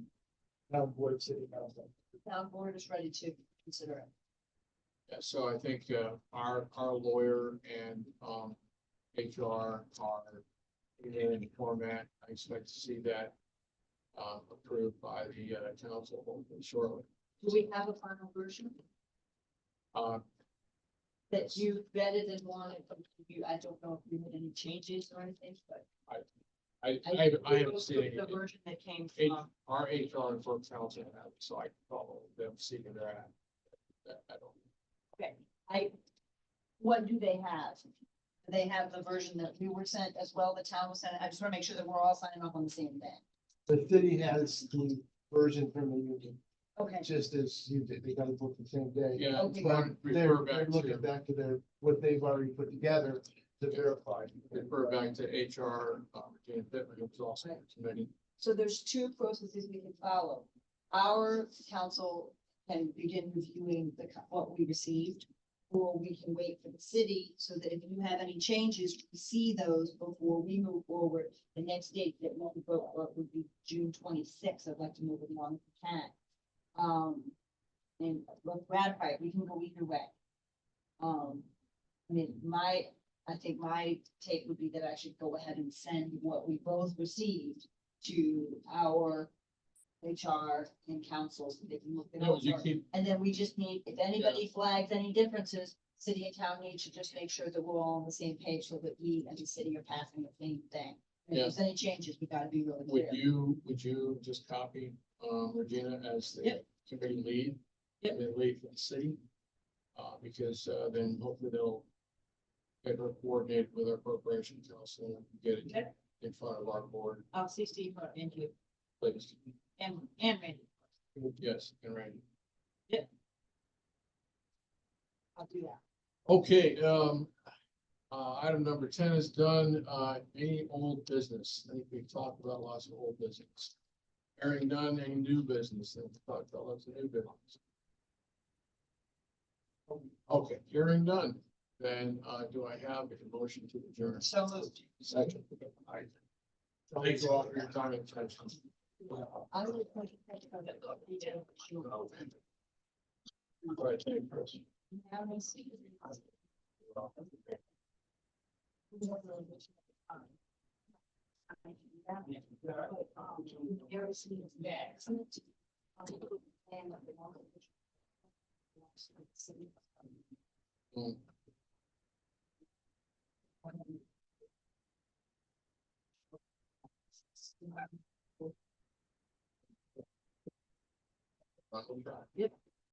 Town board of city council. The town board is ready to consider it. Yeah, so I think our lawyer and HR are in the format. I expect to see that approved by the council hopefully shortly. Do we have a final version that you vetted and wanted from you? I don't know if you made any changes or anything, but. I haven't seen The anything. version that came H- from, Our HR and folks council have, so I can follow them, see where they're at. I don't. what do they have? Do they have the version that we were sent as well, the town was sent? I just want to make sure that we're all signing off on the same thing. The city has the version from the union, Okay, just as you did, they got it booked the same day. Yeah. Okay. But Refer they're back looking to, back to their, what they've already put together to verify. refer back to HR, Regina Pittman, who was also on the committee. so there's two processes we can follow. Our council can begin reviewing what we received. Or we can wait for the city so that if you have any changes, we see those before we move forward. The next date that we would vote for would be June 26th. I'd like to move it along if we can. And look, ratify it, we can go either way. I mean, I think my take would be that I should go ahead and send what we both received to our HR and council, so they can look it No, you over. keep, And then we just need, if anybody flags any differences, city and town need to just make sure that we're all on the same page so that we and the city are passing the same thing. If Yeah. there's any changes, we gotta be really would clear. would you just copy, Regina as the Yep. committee lead? Yep. The lead for the city? Because, then hopefully they'll get her coordinated with our corporation council and get it Okay. in front of our board, I'll see Steve and you please. and Randy. Yes, and Randy. I'll do that. Okay, item number 10 is done. Any old business? I think we've talked about lots of old business. Hearing none, any new business? And we've talked about lots of new business. Okay, hearing none, then, do I have a motion to adjourn? So moved. Second. Thank you all for your time and attention. I would like to thank you for the- All right, thank you, Chris. Now we see. Mm. Yep.